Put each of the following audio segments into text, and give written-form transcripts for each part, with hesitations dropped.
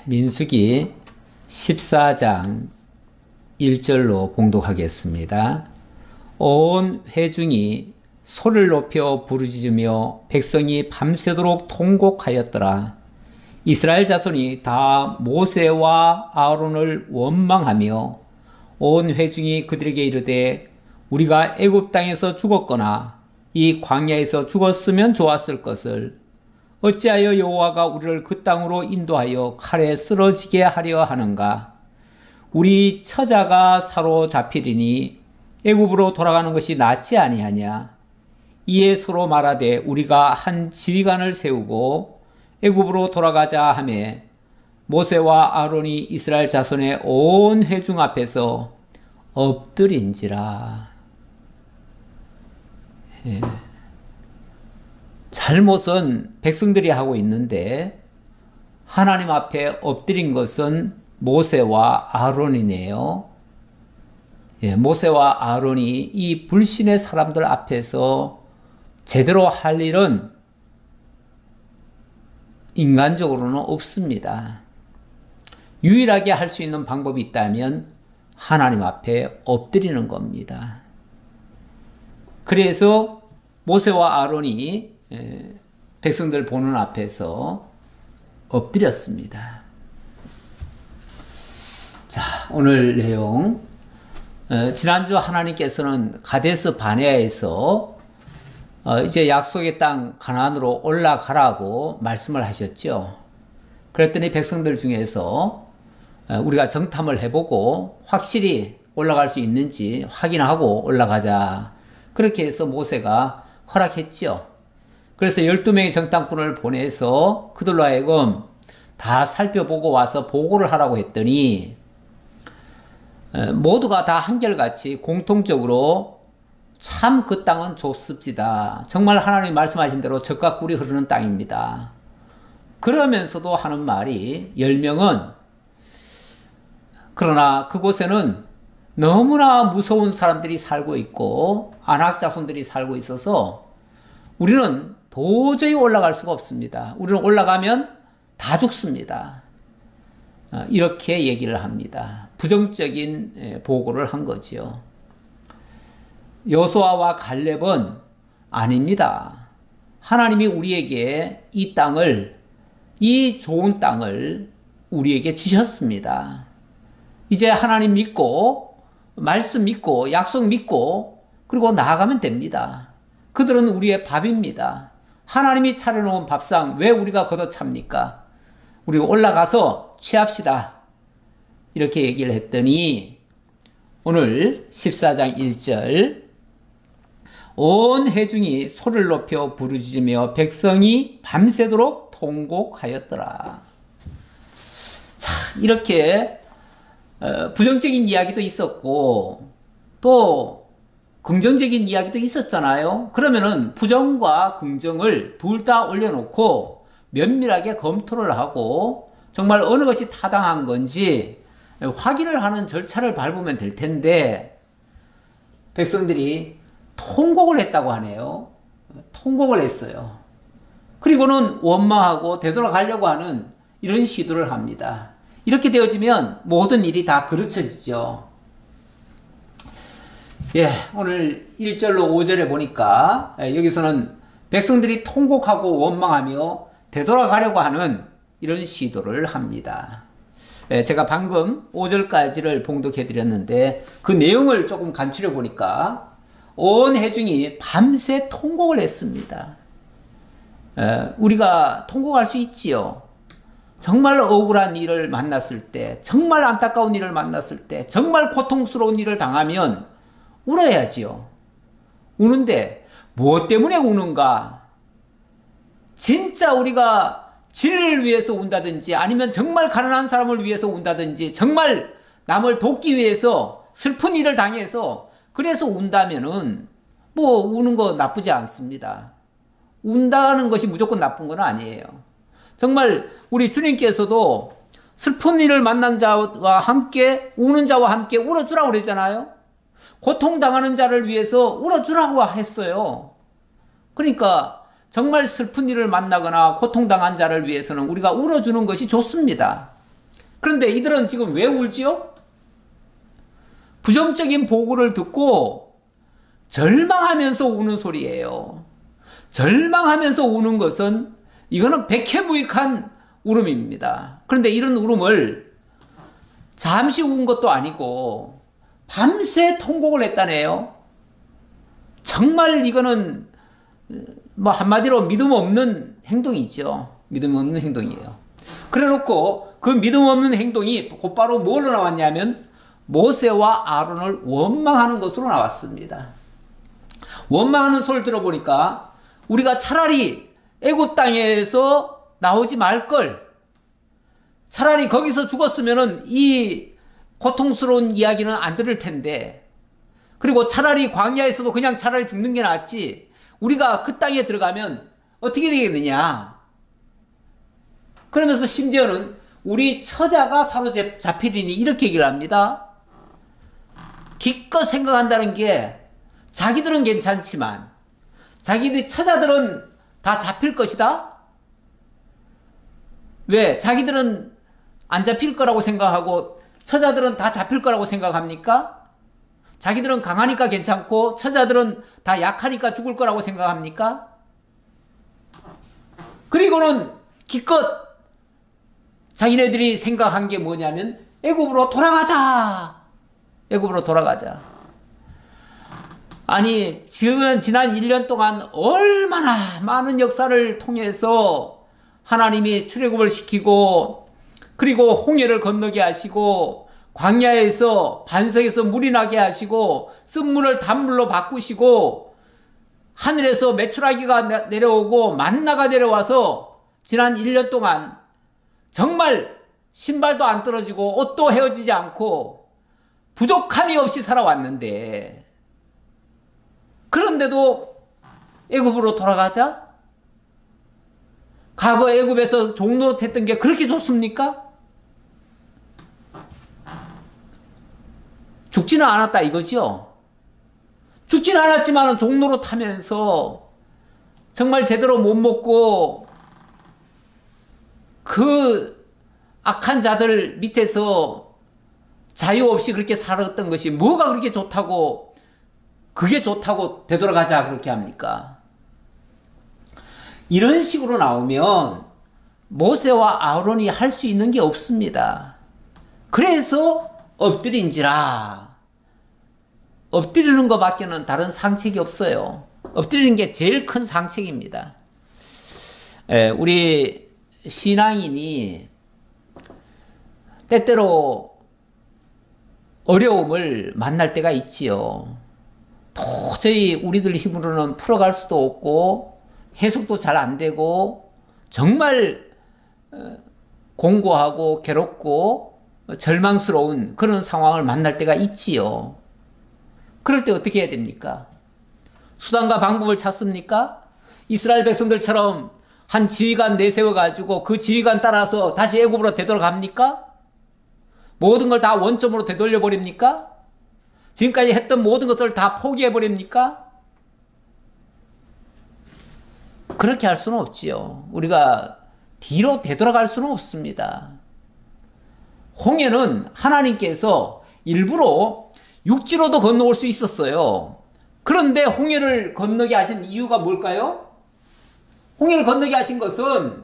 민수기 14장 1절로 봉독하겠습니다. 온 회중이 소리를 높여 부르짖으며 백성이 밤새도록 통곡하였더라. 이스라엘 자손이 다 모세와 아론을 원망하며 온 회중이 그들에게 이르되 우리가 애굽 땅에서 죽었거나 이 광야에서 죽었으면 좋았을 것을 어찌하여 여호와가 우리를 그 땅으로 인도하여 칼에 쓰러지게 하려 하는가? 우리 처자가 사로잡히리니 애굽으로 돌아가는 것이 낫지 아니하냐? 이에 서로 말하되 우리가 한 지휘관을 세우고 애굽으로 돌아가자 하매 모세와 아론이 이스라엘 자손의 온 회중 앞에서 엎드린지라. 잘못은 백성들이 하고 있는데 하나님 앞에 엎드린 것은 모세와 아론이네요. 모세와 아론이 이 불신의 사람들 앞에서 제대로 할 일은 인간적으로는 없습니다. 유일하게 할 수 있는 방법이 있다면 하나님 앞에 엎드리는 겁니다. 그래서 모세와 아론이 백성들 보는 앞에서 엎드렸습니다. 자, 오늘 내용, 지난주 하나님께서는 가데스 바네아에서 이제 약속의 땅 가나안으로 올라가라고 말씀을 하셨죠. 그랬더니 백성들 중에서 우리가 정탐을 해보고 확실히 올라갈 수 있는지 확인하고 올라가자. 그렇게 해서 모세가 허락했죠. 그래서 12명의 정탐꾼을 보내서 그들로 하여금 다 살펴보고 와서 보고를 하라고 했더니 모두가 다 한결같이 공통적으로 참 그 땅은 좋습니다. 정말 하나님이 말씀하신 대로 젖과 꿀이 흐르는 땅입니다. 그러면서도 하는 말이 10명은 그러나 그곳에는 너무나 무서운 사람들이 살고 있고 안악자손들이 살고 있어서 우리는 도저히 올라갈 수가 없습니다. 우리는 올라가면 다 죽습니다. 이렇게 얘기를 합니다. 부정적인 보고를 한 거지요. 여호수아와 갈렙은 아닙니다. 하나님이 우리에게 이 땅을, 이 좋은 땅을 우리에게 주셨습니다. 이제 하나님 믿고 말씀 믿고 약속 믿고 그리고 나아가면 됩니다. 그들은 우리의 밥입니다. 하나님이 차려놓은 밥상 왜 우리가 걷어찹니까? 우리가 올라가서 취합시다. 이렇게 얘기를 했더니 오늘 14장 1절 온 회중이 소리를 높여 부르짖으며 백성이 밤새도록 통곡하였더라. 자, 이렇게 부정적인 이야기도 있었고 또 긍정적인 이야기도 있었잖아요. 그러면은 부정과 긍정을 둘 다 올려놓고 면밀하게 검토를 하고 정말 어느 것이 타당한 건지 확인을 하는 절차를 밟으면 될 텐데 백성들이 통곡을 했다고 하네요. 통곡을 했어요. 그리고는 원망하고 되돌아가려고 하는 이런 시도를 합니다. 이렇게 되어지면 모든 일이 다 그르쳐지죠. 오늘 1절로 5절에 보니까 여기서는 백성들이 통곡하고 원망하며 되돌아가려고 하는 이런 시도를 합니다. 제가 방금 5절까지를 봉독해 드렸는데 그 내용을 조금 간추려 보니까 온 회중이 밤새 통곡을 했습니다. 우리가 통곡할 수 있지요. 정말 억울한 일을 만났을 때, 정말 안타까운 일을 만났을 때, 정말 고통스러운 일을 당하면 울어야지요. 우는데 무엇 때문에 우는가? 진짜 우리가 진리를 위해서 운다든지 아니면 정말 가난한 사람을 위해서 운다든지 정말 남을 돕기 위해서 슬픈 일을 당해서 그래서 운다면은 뭐 우는 거 나쁘지 않습니다. 운다는 것이 무조건 나쁜 건 아니에요. 정말 우리 주님께서도 슬픈 일을 만난 자와 함께 우는 자와 함께 울어주라고 그랬잖아요. 고통당하는 자를 위해서 울어주라고 했어요. 그러니까 정말 슬픈 일을 만나거나 고통당한 자를 위해서는 우리가 울어주는 것이 좋습니다. 그런데 이들은 지금 왜 울지요? 부정적인 보고를 듣고 절망하면서 우는 소리예요. 절망하면서 우는 것은 이거는 백해무익한 울음입니다. 그런데 이런 울음을 잠시 운 것도 아니고 밤새 통곡을 했다네요. 정말 이거는 뭐 한마디로 믿음 없는 행동이죠. 믿음 없는 행동이에요. 그래 놓고 그 믿음 없는 행동이 곧바로 뭘로 나왔냐면 모세와 아론을 원망하는 것으로 나왔습니다. 원망하는 소리를 들어보니까 우리가 차라리 애굽 땅에서 나오지 말걸, 차라리 거기서 죽었으면은 이 고통스러운 이야기는 안 들을 텐데, 그리고 차라리 광야에서도 그냥 차라리 죽는 게 낫지, 우리가 그 땅에 들어가면 어떻게 되겠느냐. 그러면서 심지어는 우리 처자가 사로잡히리니 이렇게 얘기를 합니다. 기껏 생각한다는 게 자기들은 괜찮지만 자기들 처자들은 다 잡힐 것이다? 왜? 자기들은 안 잡힐 거라고 생각하고 처자들은 다 잡힐 거라고 생각합니까? 자기들은 강하니까 괜찮고 처자들은 다 약하니까 죽을 거라고 생각합니까? 그리고는 기껏 자기네들이 생각한 게 뭐냐면 애굽으로 돌아가자. 애굽으로 돌아가자. 아니 지난 1년 동안 얼마나 많은 역사를 통해서 하나님이 출애굽을 시키고 그리고 홍해를 건너게 하시고 광야에서 반석에서 물이 나게 하시고 쓴물을 단물로 바꾸시고 하늘에서 메추라기가 내려오고 만나가 내려와서 지난 1년 동안 정말 신발도 안 떨어지고 옷도 헤어지지 않고 부족함이 없이 살아왔는데, 그런데도 애굽으로 돌아가자? 과거 애굽에서 종노릇했던 게 그렇게 좋습니까? 죽지는 않았다 이거죠. 죽지는 않았지만 종노릇하면서 정말 제대로 못 먹고 그 악한 자들 밑에서 자유 없이 그렇게 살았던 것이 뭐가 그렇게 좋다고, 그게 좋다고 되돌아가자 그렇게 합니까? 이런 식으로 나오면 모세와 아론이 할 수 있는 게 없습니다. 그래서 엎드린지라. 엎드리는 것밖에는 다른 상책이 없어요. 엎드리는 게 제일 큰 상책입니다. 우리 신앙인이 때때로 어려움을 만날 때가 있지요. 도저히 우리들 힘으로는 풀어갈 수도 없고 해석도 잘 안 되고 정말 공고하고 괴롭고 절망스러운 그런 상황을 만날 때가 있지요. 그럴 때 어떻게 해야 됩니까? 수단과 방법을 찾습니까? 이스라엘 백성들처럼 한 지휘관 내세워가지고 그 지휘관 따라서 다시 애굽으로 되돌아갑니까? 모든 걸 다 원점으로 되돌려 버립니까? 지금까지 했던 모든 것을 다 포기해 버립니까? 그렇게 할 수는 없지요. 우리가 뒤로 되돌아갈 수는 없습니다. 홍해는 하나님께서 일부러 육지로도 건너올 수 있었어요. 그런데 홍해를 건너게 하신 이유가 뭘까요? 홍해를 건너게 하신 것은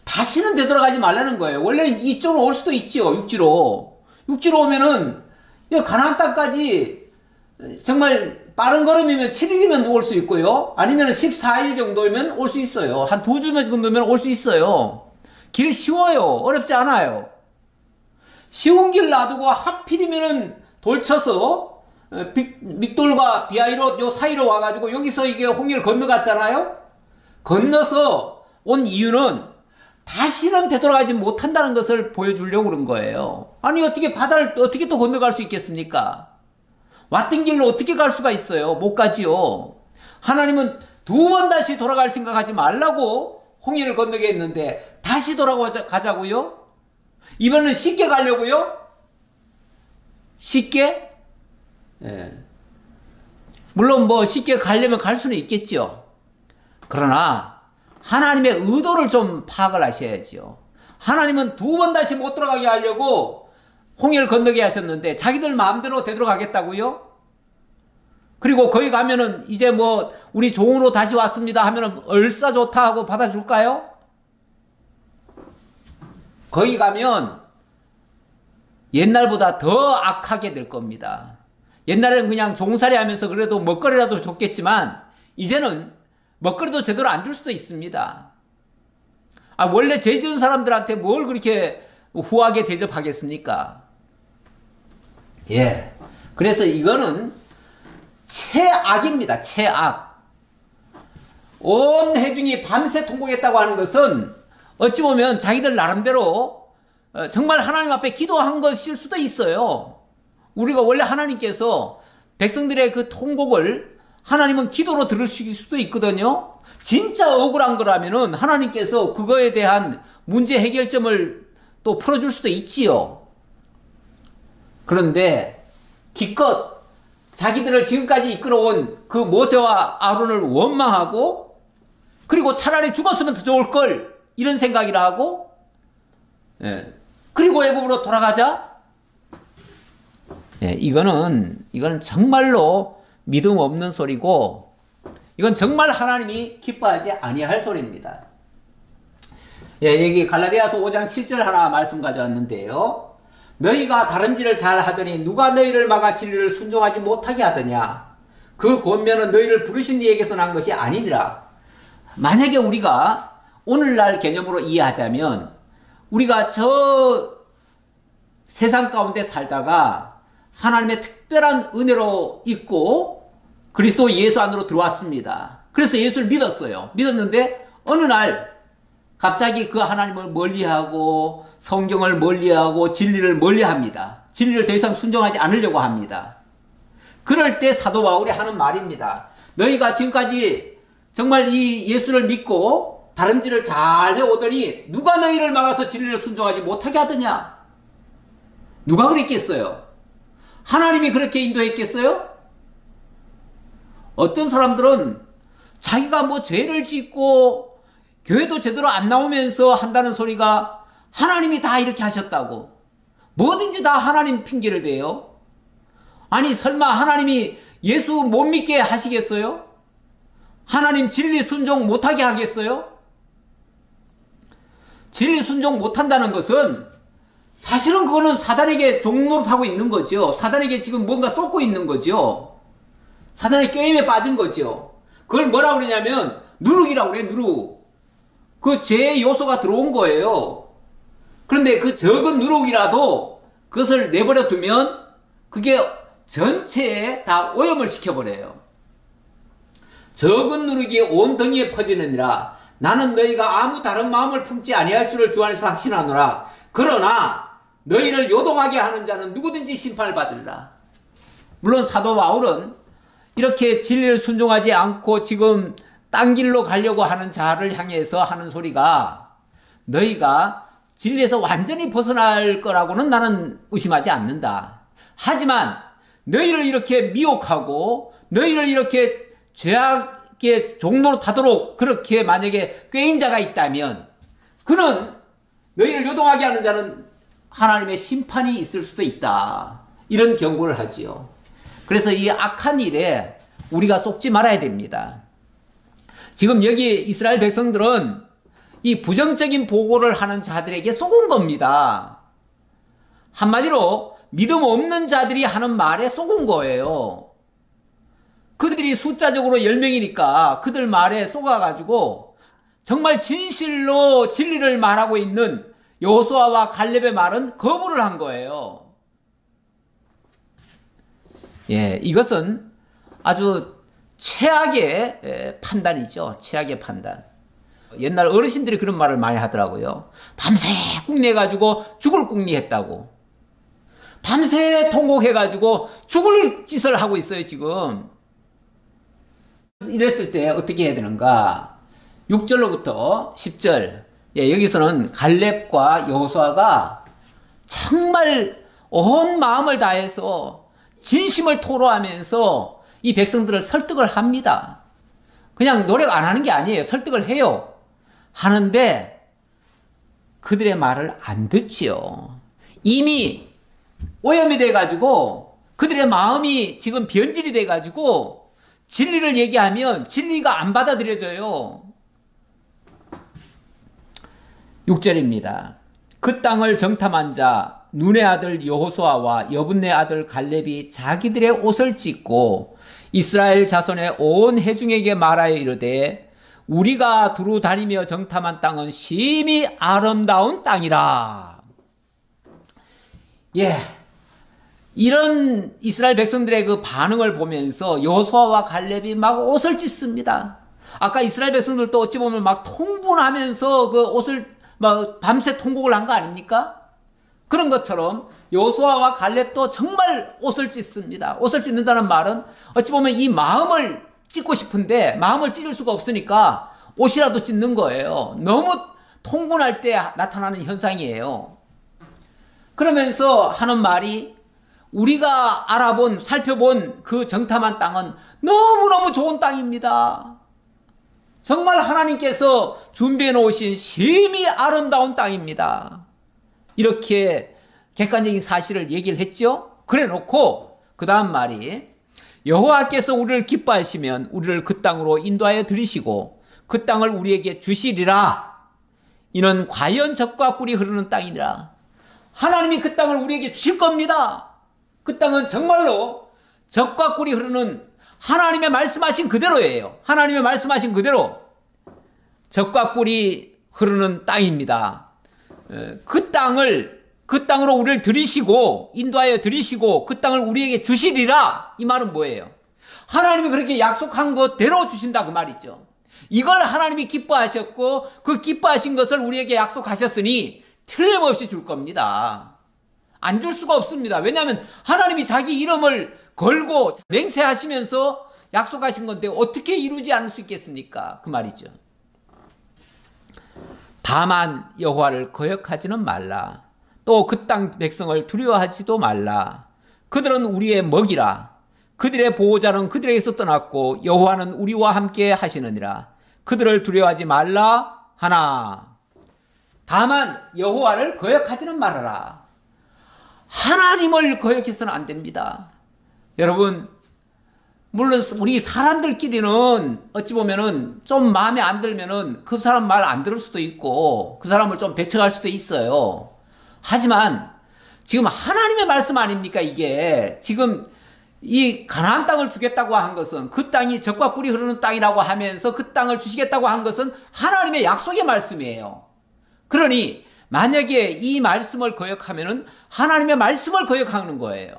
다시는 되돌아가지 말라는 거예요. 원래는 이쪽으로 올 수도 있지요. 육지로. 육지로 오면은 가나안 땅까지 정말 빠른 걸음이면 7일이면 올 수 있고요. 아니면 14일 정도면 올 수 있어요. 한 2주면 정도면 올 수 있어요. 길 쉬워요. 어렵지 않아요. 쉬운 길 놔두고 하필이면은 돌쳐서 믹돌과 비아이로 요 사이로 와가지고 여기서 이게 홍해를 건너갔잖아요. 건너서 온 이유는 다시는 되돌아가지 못한다는 것을 보여주려고 그런 거예요. 아니 어떻게 바다를 어떻게 또 건너갈 수 있겠습니까? 왔던 길로 어떻게 갈 수가 있어요? 못 가지요. 하나님은 2번 다시 돌아갈 생각하지 말라고 홍해를 건너게 했는데 다시 돌아가자고요? 이번엔 쉽게 가려고요? 쉽게? 예. 물론 뭐 쉽게 가려면 갈 수는 있겠죠. 그러나 하나님의 의도를 좀 파악을 하셔야죠. 하나님은 두 번 다시 못 들어가게 하려고 홍해를 건너게 하셨는데 자기들 마음대로 되돌아가겠다고요? 그리고 거기 가면은 이제 뭐 우리 종으로 다시 왔습니다 하면은 얼싸 좋다 하고 받아줄까요? 거기 가면 옛날보다 더 악하게 될 겁니다. 옛날에는 그냥 종살이 하면서 그래도 먹거리라도 줬겠지만 이제는 먹거리도 제대로 안 줄 수도 있습니다. 원래 죄 지은 사람들한테 뭘 그렇게 후하게 대접하겠습니까? 예. 그래서 이거는 최악입니다. 최악. 온 회중이 밤새 통곡했다고 하는 것은 어찌 보면 자기들 나름대로 정말 하나님 앞에 기도한 것일 수도 있어요. 우리가 원래 하나님께서 백성들의 그 통곡을 하나님은 기도로 들으실 수도 있거든요. 진짜 억울한 거라면은 하나님께서 그거에 대한 문제 해결점을 또 풀어줄 수도 있지요. 그런데 기껏 자기들을 지금까지 이끌어온 그 모세와 아론을 원망하고 그리고 차라리 죽었으면 더 좋을 걸 이런 생각이라 하고 그리고 애굽으로 돌아가자. 이거는 정말로 믿음 없는 소리고 이건 정말 하나님이 기뻐하지 아니할 소리입니다. 여기 갈라디아서 5장 7절 하나 말씀 가져왔는데요. 너희가 다름질을 잘 하더니 누가 너희를 막아 진리를 순종하지 못하게 하더냐. 그 권면은 너희를 부르신 이에게서 난 것이 아니니라. 만약에 우리가 오늘날 개념으로 이해하자면 우리가 저 세상 가운데 살다가 하나님의 특별한 은혜로 있고 그리스도 예수 안으로 들어왔습니다. 그래서 예수를 믿었어요. 믿었는데 어느 날 갑자기 그 하나님을 멀리하고 성경을 멀리하고 진리를 멀리합니다. 진리를 더 이상 순종하지 않으려고 합니다. 그럴 때 사도 바울이 하는 말입니다. 너희가 지금까지 정말 이 예수를 믿고 다름질을 잘 해오더니 누가 너희를 막아서 진리를 순종하지 못하게 하더냐? 누가 그랬겠어요? 하나님이 그렇게 인도했겠어요? 어떤 사람들은 자기가 뭐 죄를 짓고 교회도 제대로 안 나오면서 한다는 소리가 하나님이 다 이렇게 하셨다고 뭐든지 다 하나님 핑계를 대요. 아니 설마 하나님이 예수 못 믿게 하시겠어요? 하나님 진리 순종 못하게 하겠어요? 진리 순종 못한다는 것은 사실은 그거는 사단에게 종노릇하고 있는 거죠. 사단에게 지금 뭔가 쏟고 있는 거죠. 사단의 게임에 빠진 거죠. 그걸 뭐라고 그러냐면 누룩이라고 그래. 누룩. 그 죄의 요소가 들어온 거예요. 그런데 그 적은 누룩이라도 그것을 내버려 두면 그게 전체에 다 오염을 시켜버려요. 적은 누룩이 온 덩이에 퍼지느니라. 나는 너희가 아무 다른 마음을 품지 아니할 줄을 주 안에서 확신하노라. 그러나 너희를 요동하게 하는 자는 누구든지 심판을 받으리라. 물론 사도 바울은 이렇게 진리를 순종하지 않고 지금 딴 길로 가려고 하는 자를 향해서 하는 소리가 너희가 진리에서 완전히 벗어날 거라고는 나는 의심하지 않는다. 하지만 너희를 이렇게 미혹하고 너희를 이렇게 죄악의 종로로 타도록 그렇게 만약에 꾀인 자가 있다면 그는 너희를 요동하게 하는 자는 하나님의 심판이 있을 수도 있다. 이런 경고를 하지요. 그래서 이 악한 일에 우리가 속지 말아야 됩니다. 지금 여기 이스라엘 백성들은 이 부정적인 보고를 하는 자들에게 속은 겁니다. 한마디로 믿음 없는 자들이 하는 말에 속은 거예요. 그들이 숫자적으로 10명이니까 그들 말에 속아가지고 정말 진실로 진리를 말하고 있는 여호수아와 갈렙의 말은 거부를 한 거예요. 이것은 아주 최악의 판단이죠. 최악의 판단. 옛날 어르신들이 그런 말을 많이 하더라고요. 밤새 꿍내가지고 죽을 꿍리했다고. 밤새 통곡해가지고 죽을 짓을 하고 있어요 지금. 이랬을 때 어떻게 해야 되는가? 6절로부터 10절. 여기서는 갈렙과 여호수아가 정말 온 마음을 다해서 진심을 토로하면서 이 백성들을 설득을 합니다. 그냥 노력 안 하는 게 아니에요. 설득을 해요. 하는데 그들의 말을 안 듣지요. 이미 오염이 돼가지고 그들의 마음이 지금 변질이 돼가지고 진리를 얘기하면 진리가 안 받아들여져요. 6절입니다. 그 땅을 정탐한 자 눈의 아들 여호수아와 여분네 아들 갈렙이 자기들의 옷을 찢고 이스라엘 자손의 온 회중에게 말하여 이르되 우리가 두루 다니며 정탐한 땅은 심히 아름다운 땅이라. 예, 이런 이스라엘 백성들의 그 반응을 보면서 여호수아와 갈렙이 막 옷을 찢습니다. 아까 이스라엘 백성들도 어찌 보면 막 통분하면서 그 옷을 막 밤새 통곡을 한 거 아닙니까? 그런 것처럼 여호수아와 갈렙도 정말 옷을 찢습니다. 옷을 찢는다는 말은 어찌 보면 이 마음을 찢고 싶은데 마음을 찢을 수가 없으니까 옷이라도 찢는 거예요. 너무 통분할 때 나타나는 현상이에요. 그러면서 하는 말이 우리가 알아본 살펴본 그 정탐한 땅은 너무너무 좋은 땅입니다. 정말 하나님께서 준비해 놓으신 심히 아름다운 땅입니다. 이렇게 객관적인 사실을 얘기를 했죠. 그래 놓고 그 다음 말이 여호와께서 우리를 기뻐하시면 우리를 그 땅으로 인도하여 들이시고 그 땅을 우리에게 주시리라. 이는 과연 젖과 꿀이 흐르는 땅이니라. 하나님이 그 땅을 우리에게 주실 겁니다. 그 땅은 정말로 젖과 꿀이 흐르는 하나님의 말씀하신 그대로예요. 하나님의 말씀하신 그대로 젖과 꿀이 흐르는 땅입니다. 그 땅으로 우리를 들이시고 인도하여 들이시고 그 땅을 우리에게 주시리라. 이 말은 뭐예요? 하나님이 그렇게 약속한 것대로 주신다 그 말이죠. 이걸 하나님이 기뻐하셨고 그 기뻐하신 것을 우리에게 약속하셨으니 틀림없이 줄 겁니다. 안 줄 수가 없습니다. 왜냐하면 하나님이 자기 이름을 걸고 맹세하시면서 약속하신 건데 어떻게 이루지 않을 수 있겠습니까? 그 말이죠. 다만 여호와를 거역하지는 말라. 또 그 땅 백성을 두려워하지도 말라. 그들은 우리의 먹이라. 그들의 보호자는 그들에게서 떠났고 여호와는 우리와 함께 하시느니라. 그들을 두려워하지 말라 하나. 다만 여호와를 거역하지는 말아라. 하나님을 거역해서는 안 됩니다. 여러분, 물론 우리 사람들끼리는 어찌 보면은 좀 마음에 안 들면은 그 사람 말 안 들을 수도 있고 그 사람을 좀 배척할 수도 있어요. 하지만 지금 하나님의 말씀 아닙니까? 이게 지금 이 가나안 땅을 주겠다고 한 것은 그 땅이 젖과 꿀이 흐르는 땅이라고 하면서 그 땅을 주시겠다고 한 것은 하나님의 약속의 말씀이에요. 그러니 만약에 이 말씀을 거역하면은 하나님의 말씀을 거역하는 거예요.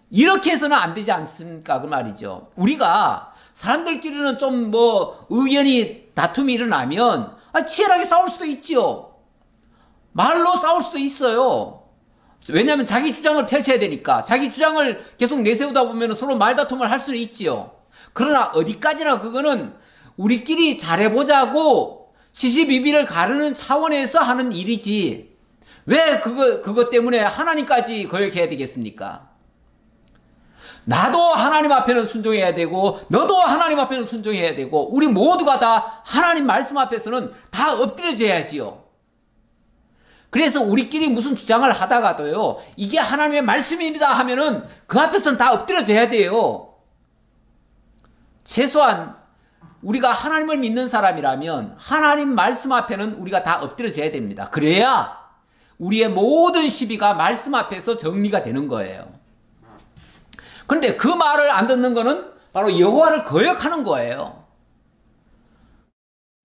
이렇게 해서는 안 되지 않습니까? 그 말이죠. 우리가 사람들끼리는 좀 의견이 다툼이 일어나면 치열하게 싸울 수도 있지요. 말로 싸울 수도 있어요. 왜냐하면 자기 주장을 펼쳐야 되니까. 자기 주장을 계속 내세우다 보면 서로 말다툼을 할 수는 있지요. 그러나 어디까지나 그거는 우리끼리 잘해보자고 시시비비를 가르는 차원에서 하는 일이지. 왜 그것 때문에 하나님까지 거역해야 되겠습니까? 나도 하나님 앞에는 순종해야 되고 너도 하나님 앞에는 순종해야 되고 우리 모두가 다 하나님 말씀 앞에서는 다 엎드려져야지요. 그래서 우리끼리 무슨 주장을 하다가도요, 이게 하나님의 말씀입니다 하면은 그 앞에서는 다 엎드려져야 돼요. 최소한 우리가 하나님을 믿는 사람이라면 하나님 말씀 앞에는 우리가 다 엎드려져야 됩니다. 그래야 우리의 모든 시비가 말씀 앞에서 정리가 되는 거예요. 그런데 그 말을 안 듣는 거는 바로 여호와를 거역하는 거예요.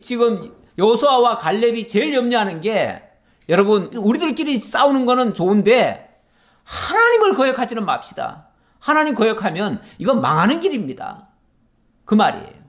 지금 여호수아와 갈렙이 제일 염려하는 게, 여러분, 우리들끼리 싸우는 거는 좋은데 하나님을 거역하지는 맙시다. 하나님 거역하면 이건 망하는 길입니다. 그 말이에요.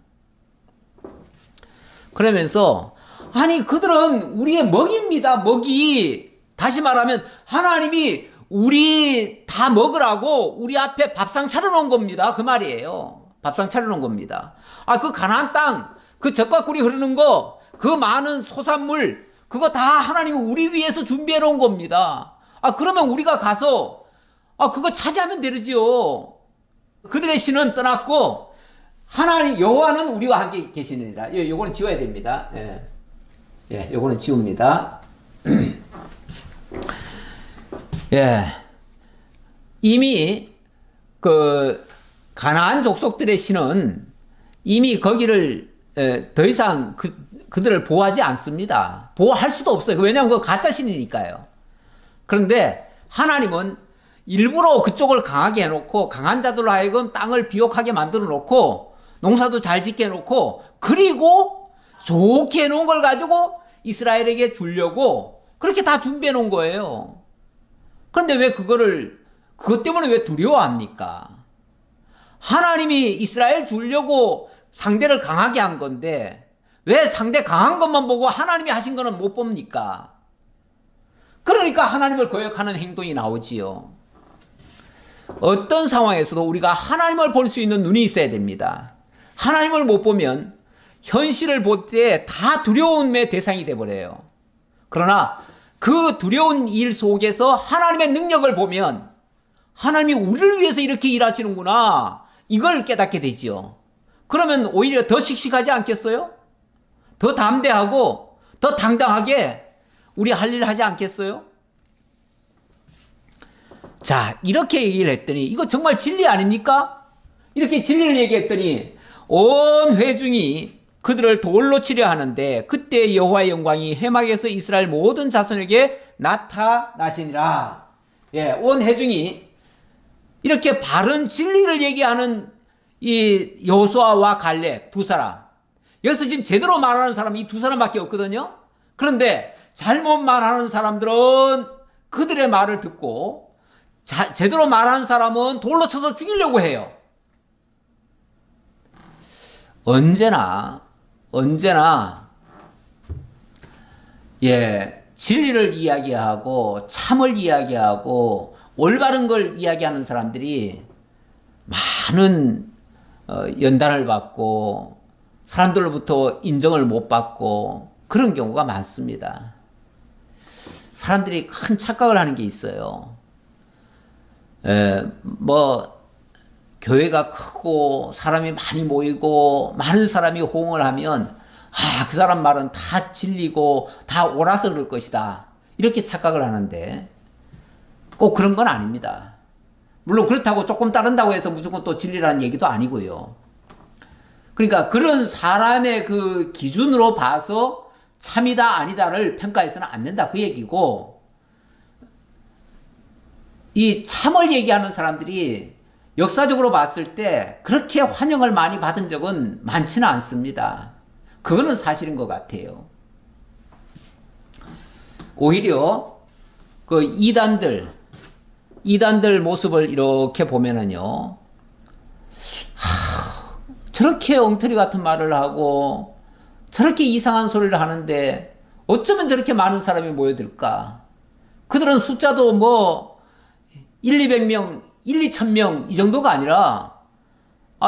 그러면서 아니 그들은 우리의 먹이입니다. 먹이. 다시 말하면 하나님이 우리 다 먹으라고 우리 앞에 밥상 차려놓은 겁니다. 그 말이에요. 밥상 차려놓은 겁니다. 그 가나안 땅, 그 젖과 꿀이 흐르는 거, 그 많은 소산물, 그거 다 하나님이 우리 위해서 준비해 놓은 겁니다. 그러면 우리가 가서 그거 차지하면 되지요. 그들의 신은 떠났고 하나님 여호와는 우리와 함께 계시느니라. 요거는 지워야 됩니다. 요거는 지웁니다. 이미 그 가나안 족속들의 신은 이미 거기를 더 이상 그들을 보호하지 않습니다. 보호할 수도 없어요. 왜냐하면 그 가짜 신이니까요. 그런데 하나님은 일부러 그쪽을 강하게 해놓고 강한 자들로 하여금 땅을 비옥하게 만들어 놓고 농사도 잘 짓게 해놓고 그리고 좋게 해놓은 걸 가지고 이스라엘에게 주려고 그렇게 다 준비해 놓은 거예요. 그런데 왜 그것 때문에 왜 두려워합니까? 하나님이 이스라엘 주려고 상대를 강하게 한 건데 왜 상대 강한 것만 보고 하나님이 하신 거는 못 봅니까? 그러니까 하나님을 거역하는 행동이 나오지요. 어떤 상황에서도 우리가 하나님을 볼 수 있는 눈이 있어야 됩니다. 하나님을 못 보면 현실을 볼 때 다 두려움의 대상이 돼버려요. 그러나 그 두려운 일 속에서 하나님의 능력을 보면 하나님이 우리를 위해서 이렇게 일하시는구나, 이걸 깨닫게 되지요. 그러면 오히려 더 씩씩하지 않겠어요? 더 담대하고 더 당당하게 우리 할 일 하지 않겠어요? 자, 이렇게 얘기를 했더니 이거 정말 진리 아닙니까? 이렇게 진리를 얘기했더니 온 회중이 그들을 돌로 치려 하는데 그때 여호와의 영광이 회막에서 이스라엘 모든 자손에게 나타나시니라. 온 회중이 이렇게 바른 진리를 얘기하는 이 여호수아와 갈렙 두 사람, 여기서 지금 제대로 말하는 사람이 이 두 사람밖에 없거든요. 그런데 잘못 말하는 사람들은 그들의 말을 듣고 제대로 말하는 사람은 돌로 쳐서 죽이려고 해요. 언제나 진리를 이야기하고 참을 이야기하고 올바른 걸 이야기하는 사람들이 많은 연단을 받고 사람들로부터 인정을 못 받고 그런 경우가 많습니다. 사람들이 큰 착각을 하는 게 있어요. 교회가 크고 사람이 많이 모이고 많은 사람이 호응을 하면 그 사람 말은 다 진리고 다 옳아서 그럴 것이다, 이렇게 착각을 하는데 꼭 그런 건 아닙니다. 물론 그렇다고 조금 따른다고 해서 무조건 또 진리라는 얘기도 아니고요. 그러니까 그런 사람의 그 기준으로 봐서 참이다 아니다를 평가해서는 안 된다, 그 얘기고, 이 참을 얘기하는 사람들이 역사적으로 봤을 때 그렇게 환영을 많이 받은 적은 많지는 않습니다. 그거는 사실인 것 같아요. 오히려 그 이단들 모습을 이렇게 보면은요, 저렇게 엉터리 같은 말을 하고 저렇게 이상한 소리를 하는데 어쩌면 저렇게 많은 사람이 모여들까? 그들은 숫자도 뭐 200명, 2,000명 이 정도가 아니라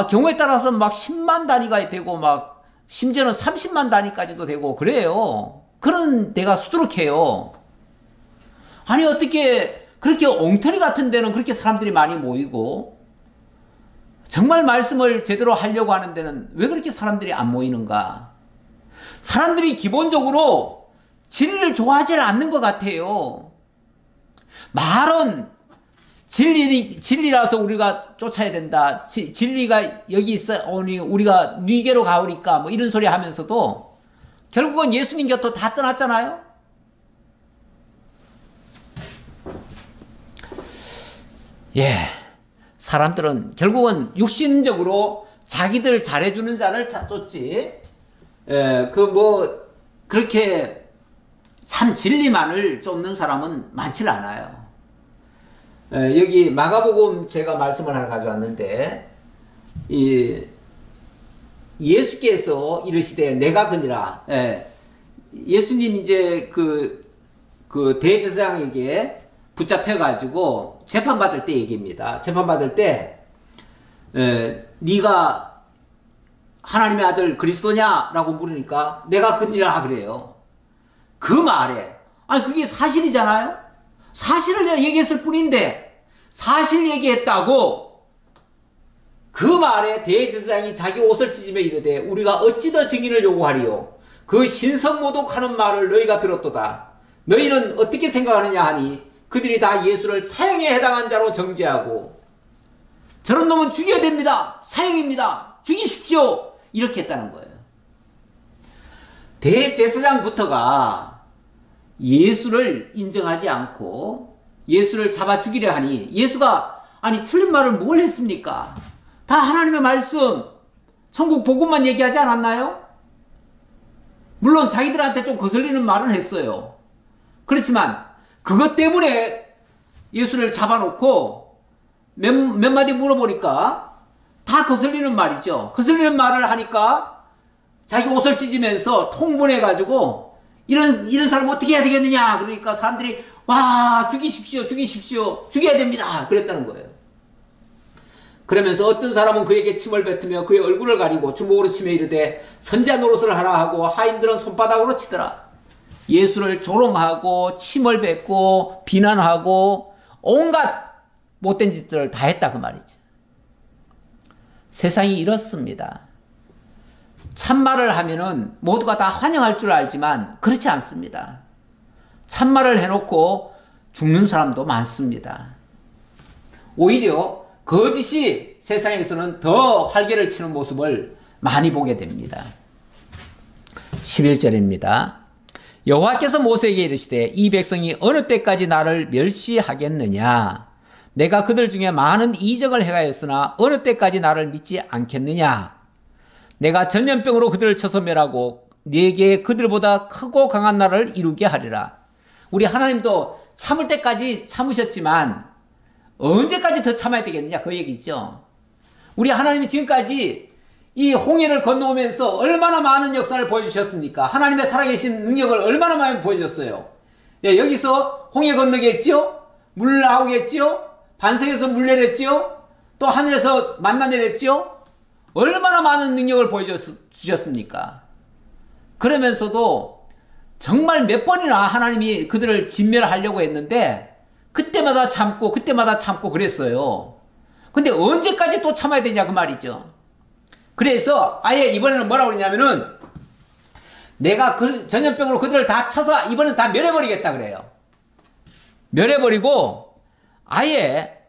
경우에 따라서 막 10만 단위가 되고 막 심지어는 30만 단위까지도 되고 그래요. 그런 데가 수두룩해요. 아니 어떻게 그렇게 엉터리 같은 데는 그렇게 사람들이 많이 모이고 정말 말씀을 제대로 하려고 하는 데는 왜 그렇게 사람들이 안 모이는가? 사람들이 기본적으로 진리를 좋아하지 않는 것 같아요. 말은 진리라서 우리가 쫓아야 된다, 진리가 여기 있어 오니 우리가 니게로 가오니까 뭐 이런 소리 하면서도 결국은 예수님 곁으로 다 떠났잖아요. 사람들은 결국은 육신적으로 자기들 잘해주는 자를 쫓지, 그렇게 참 진리만을 쫓는 사람은 많지 않아요. 여기 마가복음 제가 말씀을 하나 가져왔는데, 예수께서 이르시되 내가 그니라. 예수님 이제 그 대제사장에게 붙잡혀가지고 재판받을 때 얘기입니다. 재판받을 때 네가 하나님의 아들 그리스도냐? 라고 물으니까 내가 그니라 그래요. 그 말에 그게 사실이잖아요. 사실을 내가 얘기했을 뿐인데 사실 얘기했다고 그 말에 대제사장이 자기 옷을 찢으며 이르되 우리가 어찌 더 증인을 요구하리요? 그 신성모독하는 말을 너희가 들었도다. 너희는 어떻게 생각하느냐 하니 그들이 다 예수를 사형에 해당한 자로 정죄하고 저런 놈은 죽여야 됩니다. 사형입니다. 죽이십시오. 이렇게 했다는 거예요. 대제사장부터가 예수를 인정하지 않고 예수를 잡아 죽이려 하니 예수가 아니 틀린 말을 뭘 했습니까? 다 하나님의 말씀, 천국 복음만 얘기하지 않았나요? 물론 자기들한테 좀 거슬리는 말은 했어요. 그렇지만 그것 때문에 예수를 잡아놓고 몇 마디 물어보니까 다 거슬리는 말이죠. 거슬리는 말을 하니까 자기 옷을 찢으면서 통분해가지고 이런 사람 어떻게 해야 되겠느냐. 그러니까 사람들이 와 죽이십시오. 죽여야 됩니다. 그랬다는 거예요. 그러면서 어떤 사람은 그에게 침을 뱉으며 그의 얼굴을 가리고 주먹으로 치며 이르되 선지자 노릇을 하라 하고 하인들은 손바닥으로 치더라. 예수를 조롱하고 침을 뱉고 비난하고 온갖 못된 짓들을 다 했다 그 말이죠. 세상이 이렇습니다. 참말을 하면은 모두가 다 환영할 줄 알지만 그렇지 않습니다. 참말을 해놓고 죽는 사람도 많습니다. 오히려 거짓이 세상에서는 더 활개를 치는 모습을 많이 보게 됩니다. 11절입니다. 여호와께서 모세에게 이르시되 이 백성이 어느 때까지 나를 멸시하겠느냐? 내가 그들 중에 많은 이적을 행하였으나 어느 때까지 나를 믿지 않겠느냐? 내가 전염병으로 그들을 쳐서 멸하고 네게 그들보다 크고 강한 나라를 이루게 하리라. 우리 하나님도 참을 때까지 참으셨지만 언제까지 더 참아야 되겠느냐 그 얘기죠. 우리 하나님이 지금까지 이 홍해를 건너오면서 얼마나 많은 역사를 보여주셨습니까? 하나님의 살아계신 능력을 얼마나 많이 보여주셨어요. 예, 여기서 홍해 건너겠죠? 물 나오겠죠? 반석에서 물 내렸죠? 또 하늘에서 만나 내렸죠? 얼마나 많은 능력을 보여주셨습니까? 그러면서도 정말 몇 번이나 하나님이 그들을 진멸하려고 했는데 그때마다 참고 그랬어요. 근데 언제까지 또 참아야 되냐 그 말이죠. 그래서 아예 이번에는 뭐라고 그러냐면은 내가 그 전염병으로 그들을 다 쳐서 이번엔 다 멸해버리겠다 그래요. 멸해버리고 아예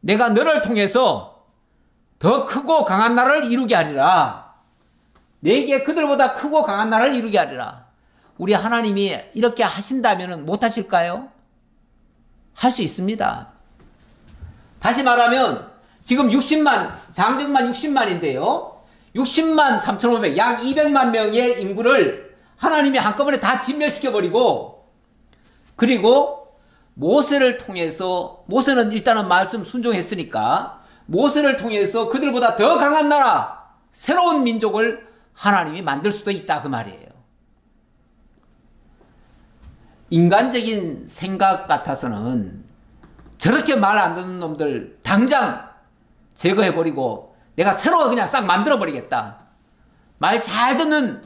내가 너를 통해서 더 크고 강한 나라를 이루게 하리라. 내게 그들보다 크고 강한 나라를 이루게 하리라. 우리 하나님이 이렇게 하신다면 못하실까요? 할 수 있습니다. 다시 말하면 지금 60만, 장정만 60만인데요. 60만 3,500, 약 200만 명의 인구를 하나님이 한꺼번에 다 진멸시켜버리고 그리고 모세를 통해서 모세는 일단은 말씀 순종했으니까 모세를 통해서 그들보다 더 강한 나라, 새로운 민족을 하나님이 만들 수도 있다 그 말이에요. 인간적인 생각 같아서는 저렇게 말 안 듣는 놈들 당장 제거해버리고 내가 새로 그냥 싹 만들어버리겠다. 말 잘 듣는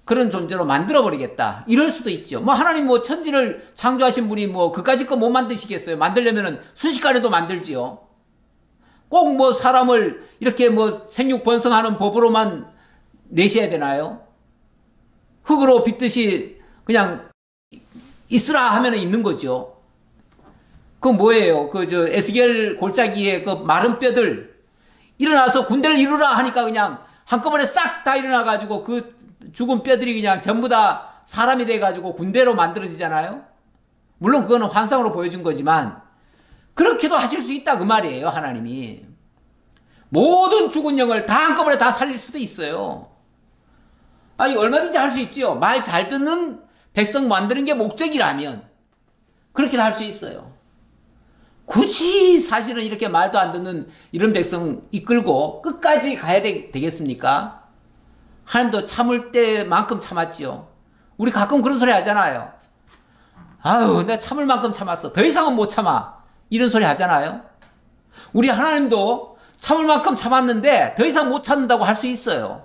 그런 존재로 만들어버리겠다. 이럴 수도 있죠. 뭐 하나님 뭐 천지를 창조하신 분이 뭐 그까짓 거 못 만드시겠어요. 만들려면은 순식간에도 만들지요. 꼭 뭐 사람을 이렇게 뭐 생육 번성하는 법으로만 내셔야 되나요? 흙으로 빚듯이 그냥 있으라 하면 있는 거죠. 그 뭐예요? 그 저 에스겔 골짜기에 그 마른 뼈들 일어나서 군대를 이루라 하니까 그냥 한꺼번에 싹 다 일어나가지고 그 죽은 뼈들이 그냥 전부 다 사람이 돼가지고 군대로 만들어지잖아요. 물론 그거는 환상으로 보여준 거지만 그렇게도 하실 수 있다 그 말이에요. 하나님이 모든 죽은 영을 다 한꺼번에 다 살릴 수도 있어요. 아니 얼마든지 할 수 있죠. 말 잘 듣는 백성 만드는 게 목적이라면 그렇게 할 수 있어요. 굳이 사실은 이렇게 말도 안 듣는 이런 백성 이끌고 끝까지 가야 되겠습니까? 하나님도 참을 때만큼 참았지요. 우리 가끔 그런 소리 하잖아요. 아유 내가 참을 만큼 참았어. 더 이상은 못 참아. 이런 소리 하잖아요. 우리 하나님도 참을 만큼 참았는데 더 이상 못 참는다고 할 수 있어요.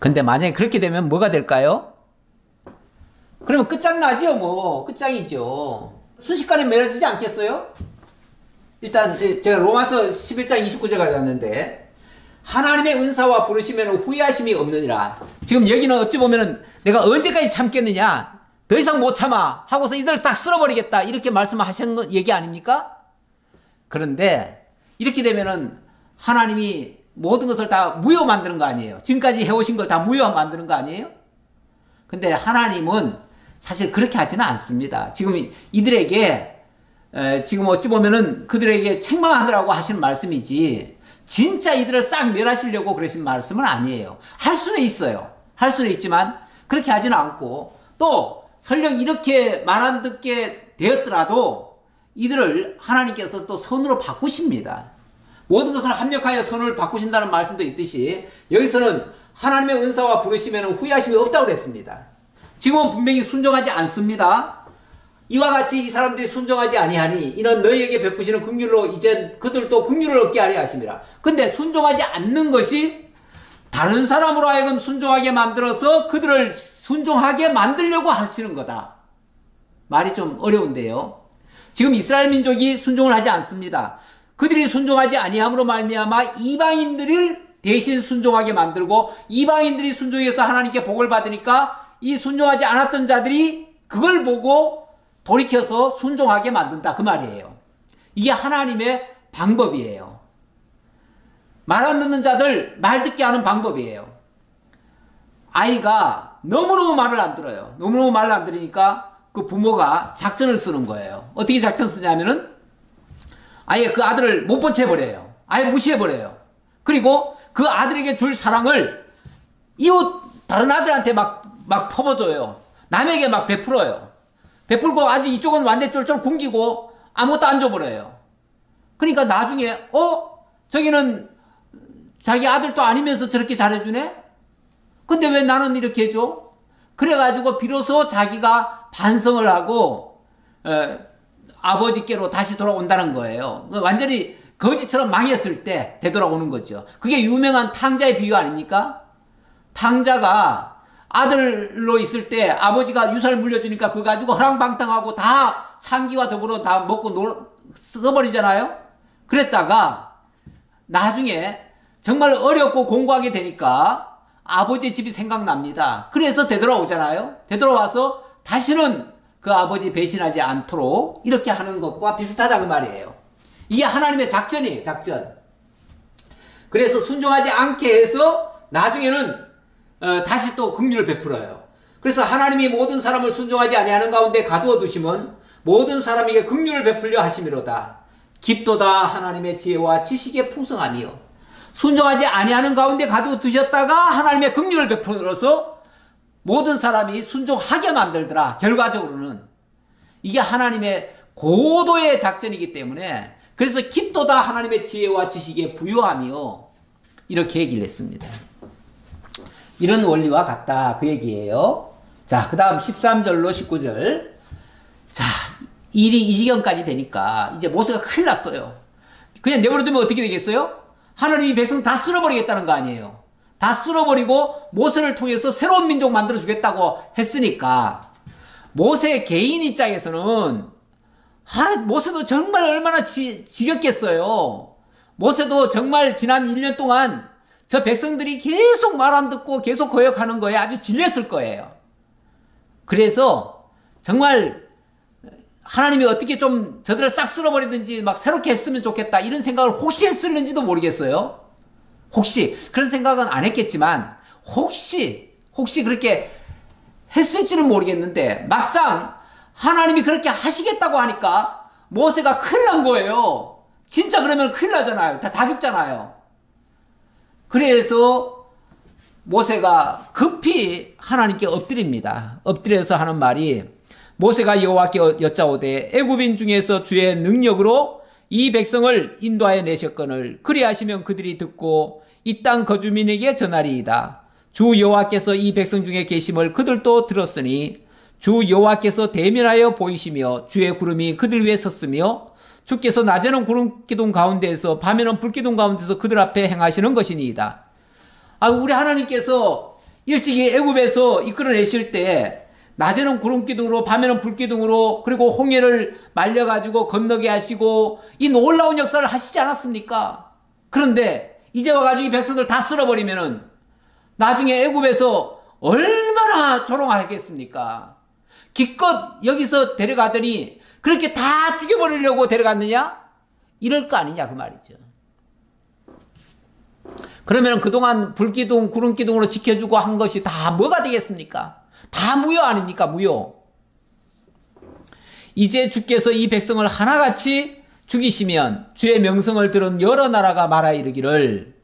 근데 만약에 그렇게 되면 뭐가 될까요? 그러면 끝장나죠 뭐. 끝장이죠. 순식간에 멸해지지 않겠어요? 일단 제가 로마서 11장 29절까지 갔는데 하나님의 은사와 부르시면 후회하심이 없느니라. 지금 여기는 어찌 보면은 내가 언제까지 참겠느냐, 더 이상 못 참아 하고서 이들을 싹 쓸어버리겠다 이렇게 말씀하신 얘기 아닙니까? 그런데 이렇게 되면은 하나님이 모든 것을 다 무효 만드는 거 아니에요? 지금까지 해오신 걸 다 무효 만드는 거 아니에요? 근데 하나님은 사실 그렇게 하지는 않습니다. 지금 이들에게 지금 어찌 보면은 그들에게 책망하느라고 하시는 말씀이지 진짜 이들을 싹 멸하시려고 그러신 말씀은 아니에요. 할 수는 있어요. 할 수는 있지만 그렇게 하지는 않고, 또 설령 이렇게 말 안 듣게 되었더라도 이들을 하나님께서 또 선으로 바꾸십니다. 모든 것을 합력하여 선을 바꾸신다는 말씀도 있듯이 여기서는 하나님의 은사와 부르시면 후회하심이 없다고 그랬습니다. 지금은 분명히 순종하지 않습니다. 이와 같이 이 사람들이 순종하지 아니하니 이는 너희에게 베푸시는 긍휼로 이제 그들도 긍휼을 얻게 하려 하심이라. 근데 순종하지 않는 것이 다른 사람으로 하여금 순종하게 만들어서 그들을 순종하게 만들려고 하시는 거다. 말이 좀 어려운데요. 지금 이스라엘 민족이 순종을 하지 않습니다. 그들이 순종하지 아니함으로 말미암아 이방인들을 대신 순종하게 만들고, 이방인들이 순종해서 하나님께 복을 받으니까 이 순종하지 않았던 자들이 그걸 보고 돌이켜서 순종하게 만든다, 그 말이에요. 이게 하나님의 방법이에요. 말 안 듣는 자들 말 듣게 하는 방법이에요. 아이가 너무너무 말을 안 들어요. 너무너무 말을 안 들으니까 그 부모가 작전을 쓰는 거예요. 어떻게 작전 쓰냐면은 아예 그 아들을 못 본 채 버려요. 아예 무시해 버려요. 그리고 그 아들에게 줄 사랑을 이웃 다른 아들한테 막 퍼버줘요. 남에게 막 베풀어요. 베풀고 아주 이쪽은 완전 쫄쫄 굶기고 아무것도 안 줘버려요. 그러니까 나중에 저기는 자기 아들도 아니면서 저렇게 잘해주네? 근데 왜 나는 이렇게 해줘? 그래가지고 비로소 자기가 반성을 하고 아버지께로 다시 돌아온다는 거예요. 완전히 거지처럼 망했을 때 되돌아오는 거죠. 그게 유명한 탕자의 비유 아닙니까? 탕자가 아들로 있을 때 아버지가 유산을 물려주니까 그거 가지고 허랑방탕하고 다 창기와 더불어 다 먹고 써버리잖아요. 그랬다가 나중에 정말 어렵고 공부하게 되니까 아버지 집이 생각납니다. 그래서 되돌아오잖아요. 되돌아와서 다시는 그 아버지 배신하지 않도록 이렇게 하는 것과 비슷하다 그 말이에요. 이게 하나님의 작전이에요. 작전. 그래서 순종하지 않게 해서 나중에는 다시 또 긍휼을 베풀어요. 그래서 하나님이 모든 사람을 순종하지 아니하는 가운데 가두어 두시면 모든 사람에게 긍휼을 베풀려 하심이로다. 깊도다 하나님의 지혜와 지식의 풍성함이요. 순종하지 아니하는 가운데 가두어 두셨다가 하나님의 긍휼을 베풀어서 모든 사람이 순종하게 만들더라. 결과적으로는 이게 하나님의 고도의 작전이기 때문에, 그래서 깊도다 하나님의 지혜와 지식의 부요함이요, 이렇게 얘기를 했습니다. 이런 원리와 같다, 그 얘기예요. 자, 그 다음 13절로 19절. 자, 일이 이 지경까지 되니까 이제 모세가 큰일 났어요. 그냥 내버려두면 어떻게 되겠어요? 하나님이 백성 다 쓸어버리겠다는 거 아니에요. 다 쓸어버리고 모세를 통해서 새로운 민족 만들어주겠다고 했으니까 모세 개인 입장에서는 모세도 정말 얼마나 지겹겠어요. 모세도 정말 지난 1년 동안 저 백성들이 계속 말 안 듣고 계속 거역하는 거에 아주 질렸을 거예요. 그래서 정말 하나님이 어떻게 좀 저들을 싹 쓸어버리든지 막 새롭게 했으면 좋겠다 이런 생각을 혹시 했을는지도 모르겠어요. 혹시 그런 생각은 안 했겠지만 혹시 그렇게 했을지는 모르겠는데 막상 하나님이 그렇게 하시겠다고 하니까 모세가 큰일 난 거예요. 진짜 그러면 큰일 나잖아요. 다 죽잖아요. 그래서 모세가 급히 하나님께 엎드립니다. 엎드려서 하는 말이, 모세가 여호와께 여짜오되 애굽인 중에서 주의 능력으로 이 백성을 인도하여 내셨거늘 그리하시면 그들이 듣고 이 땅 거주민에게 전하리이다. 주 여호와께서 이 백성 중에 계심을 그들도 들었으니 주 여호와께서 대면하여 보이시며 주의 구름이 그들 위에 섰으며 주께서 낮에는 구름 기둥 가운데에서 밤에는 불 기둥 가운데서 그들 앞에 행하시는 것이니이다. 우리 하나님께서 일찍이 애굽에서 이끌어내실 때 낮에는 구름기둥으로 밤에는 불기둥으로 그리고 홍해를 말려가지고 건너게 하시고 이 놀라운 역사를 하시지 않았습니까? 그런데 이제 와가지고 이 백성들 다 쓸어버리면은 나중에 애굽에서 얼마나 조롱하겠습니까? 기껏 여기서 데려가더니 그렇게 다 죽여버리려고 데려갔느냐? 이럴 거 아니냐 그 말이죠. 그러면 그동안 불기둥 구름기둥으로 지켜주고 한 것이 다 뭐가 되겠습니까? 다 무효 아닙니까? 무효. 이제 주께서 이 백성을 하나같이 죽이시면 주의 명성을 들은 여러 나라가 말하 이르기를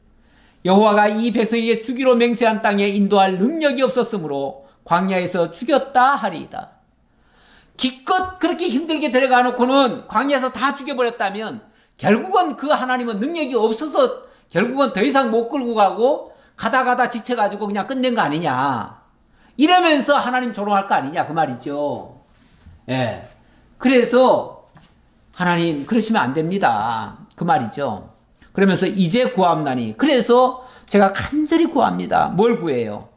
여호와가 이 백성에게 주기로 맹세한 땅에 인도할 능력이 없었으므로 광야에서 죽였다 하리이다. 기껏 그렇게 힘들게 데려가 놓고는 광야에서 다 죽여버렸다면 결국은 그 하나님은 능력이 없어서 결국은 더 이상 못 끌고 가고 가다 지쳐가지고 그냥 끝낸 거 아니냐. 이러면서 하나님 조롱할 거 아니냐 그 말이죠. 예. 그래서 하나님 그러시면 안 됩니다. 그 말이죠. 그러면서 이제 구하옵나니 그래서 제가 간절히 구합니다. 뭘 구해요?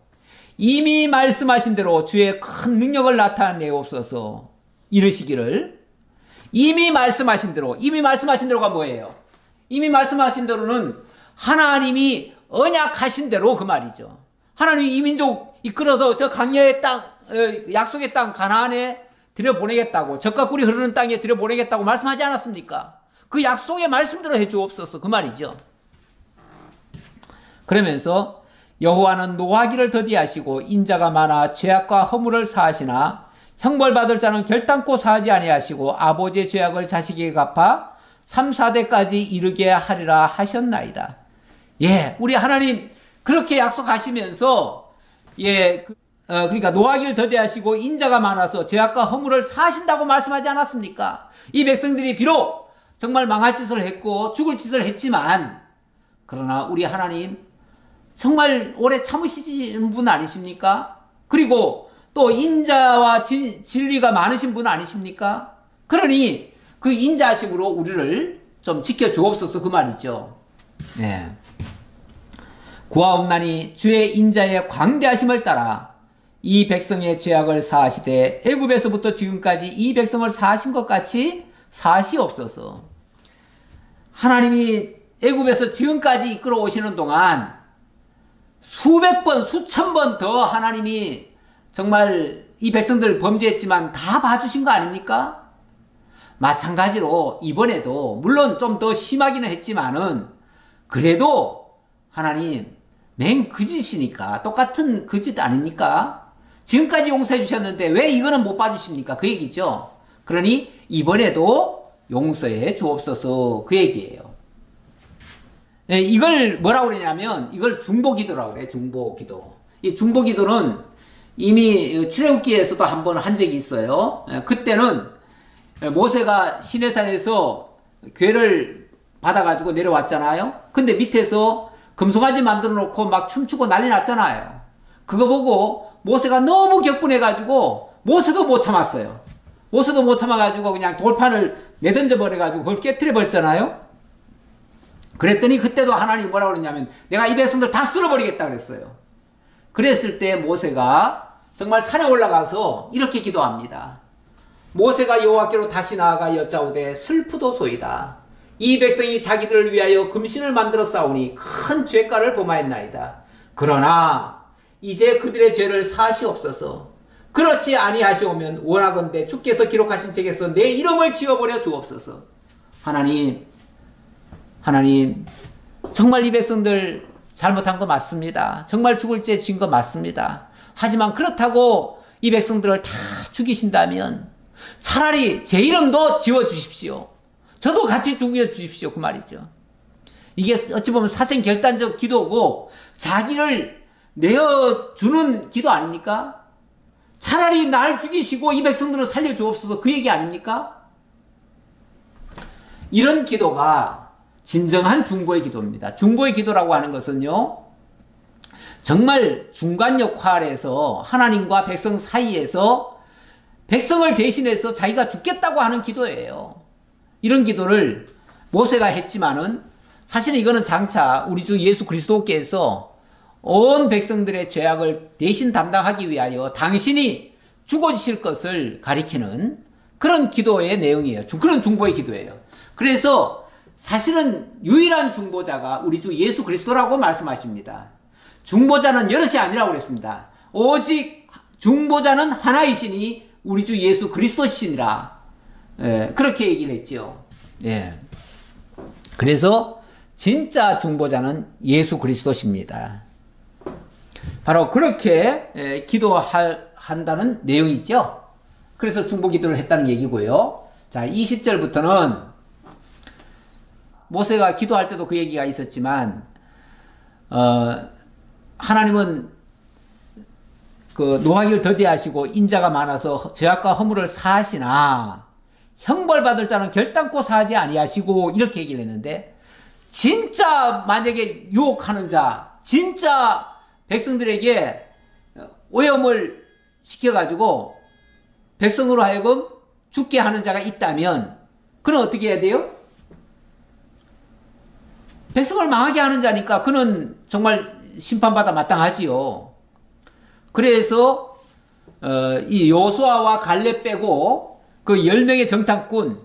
이미 말씀하신 대로 주의 큰 능력을 나타내옵소서 이르시기를. 이미 말씀하신 대로가 뭐예요? 이미 말씀하신 대로는 하나님이 언약하신 대로 그 말이죠. 하나님이 이 민족 이끌어서 저 광야의 땅, 약속의 땅 가나안에 들여보내겠다고, 젖과 꿀이 흐르는 땅에 들여보내겠다고 말씀하지 않았습니까? 그 약속의 말씀대로 해주옵소서 그 말이죠. 그러면서 여호와는 노하기를 더디하시고 인자가 많아 죄악과 허물을 사하시나 형벌받을 자는 결단코 사하지 아니하시고 아버지의 죄악을 자식에게 갚아 3, 4대까지 이르게 하리라 하셨나이다. 예, 우리 하나님 그렇게 약속하시면서 그러니까 노하기를 더디하시고 인자가 많아서 죄악과 허물을 사하신다고 말씀하지 않았습니까? 이 백성들이 비록 정말 망할 짓을 했고 죽을 짓을 했지만 그러나 우리 하나님 정말 오래 참으시는 분 아니십니까? 그리고 또 인자와 진리가 많으신 분 아니십니까? 그러니 그 인자하심으로 우리를 좀 지켜주옵소서 그 말이죠. 네. 구하옵나니 주의 인자의 광대하심을 따라 이 백성의 죄악을 사하시되 애굽에서부터 지금까지 이 백성을 사하신 것 같이 사하시옵소서. 하나님이 애굽에서 지금까지 이끌어 오시는 동안 수백 번, 수천 번 더 하나님이 정말 이 백성들 범죄했지만 다 봐주신 거 아닙니까? 마찬가지로 이번에도 물론 좀 더 심하기는 했지만은 그래도 하나님 맹 거짓이니까 똑같은 거짓 아닙니까? 지금까지 용서해 주셨는데 왜 이거는 못 봐주십니까? 그 얘기죠. 그러니 이번에도 용서해 주옵소서 그 얘기예요. 네, 이걸 뭐라고 그러냐면 이걸 중보기도라고 그래요. 중보기도. 이 중보기도는 이미 출애굽기에서도 한번 한 적이 있어요. 그때는 모세가 시내산에서 궤를 받아가지고 내려왔잖아요. 근데 밑에서 금송아지 만들어 놓고 막 춤추고 난리 났잖아요. 그거 보고 모세가 너무 격분해가지고 모세도 못 참았어요. 모세도 못 참아가지고 그냥 돌판을 내던져 버려가지고 그걸 깨트려 버렸잖아요. 그랬더니 그때도 하나님이 뭐라고 그랬냐면 내가 이 백성들 다 쓸어버리겠다 그랬어요. 그랬을 때 모세가 정말 산에 올라가서 이렇게 기도합니다. 모세가 여호와께로 다시 나아가 여짜오되 슬프도소이다. 이 백성이 자기들을 위하여 금신을 만들어 싸우니 큰 죄가를 범하였나이다. 그러나 이제 그들의 죄를 사하시옵소서. 그렇지 아니하시오면 원하건대 주께서 기록하신 책에서 내 이름을 지워버려 주옵소서. 하나님 정말 이 백성들 잘못한 거 맞습니다. 정말 죽을 죄 지은 거 맞습니다. 하지만 그렇다고 이 백성들을 다 죽이신다면 차라리 제 이름도 지워주십시오. 저도 같이 죽여주십시오. 그 말이죠. 이게 어찌 보면 사생결단적 기도고 자기를 내어주는 기도 아닙니까? 차라리 날 죽이시고 이 백성들을 살려주옵소서 그 얘기 아닙니까? 이런 기도가 진정한 중보의 기도입니다. 중보의 기도라고 하는 것은요, 정말 중간 역할에서 하나님과 백성 사이에서 백성을 대신해서 자기가 죽겠다고 하는 기도예요. 이런 기도를 모세가 했지만은 사실은 이거는 장차 우리 주 예수 그리스도께서 온 백성들의 죄악을 대신 담당하기 위하여 당신이 죽어지실 것을 가리키는 그런 기도의 내용이에요. 그런 중보의 기도예요. 그래서 사실은 유일한 중보자가 우리 주 예수 그리스도라고 말씀하십니다. 중보자는 여럿이 아니라고 그랬습니다. 오직 중보자는 하나이시니 우리 주 예수 그리스도시니라. 예, 그렇게 얘기를 했죠. 예. 그래서 진짜 중보자는 예수 그리스도십니다. 바로 그렇게 기도한다는 내용이죠. 그래서 중보 기도를 했다는 얘기고요. 자, 20절부터는 모세가 기도할 때도 그 얘기가 있었지만 하나님은 그 노하기를 더디하시고 인자가 많아서 죄악과 허물을 사하시나 형벌받을 자는 결단코 사하지 아니하시고 이렇게 얘기를 했는데, 진짜 만약에 유혹하는 자, 진짜 백성들에게 오염을 시켜가지고 백성으로 하여금 죽게 하는 자가 있다면 그는 어떻게 해야 돼요? 백성을 망하게 하는 자니까 그는 정말 심판받아 마땅하지요. 그래서 이 여호수아와 갈렙 빼고 그 10명의 정탐꾼,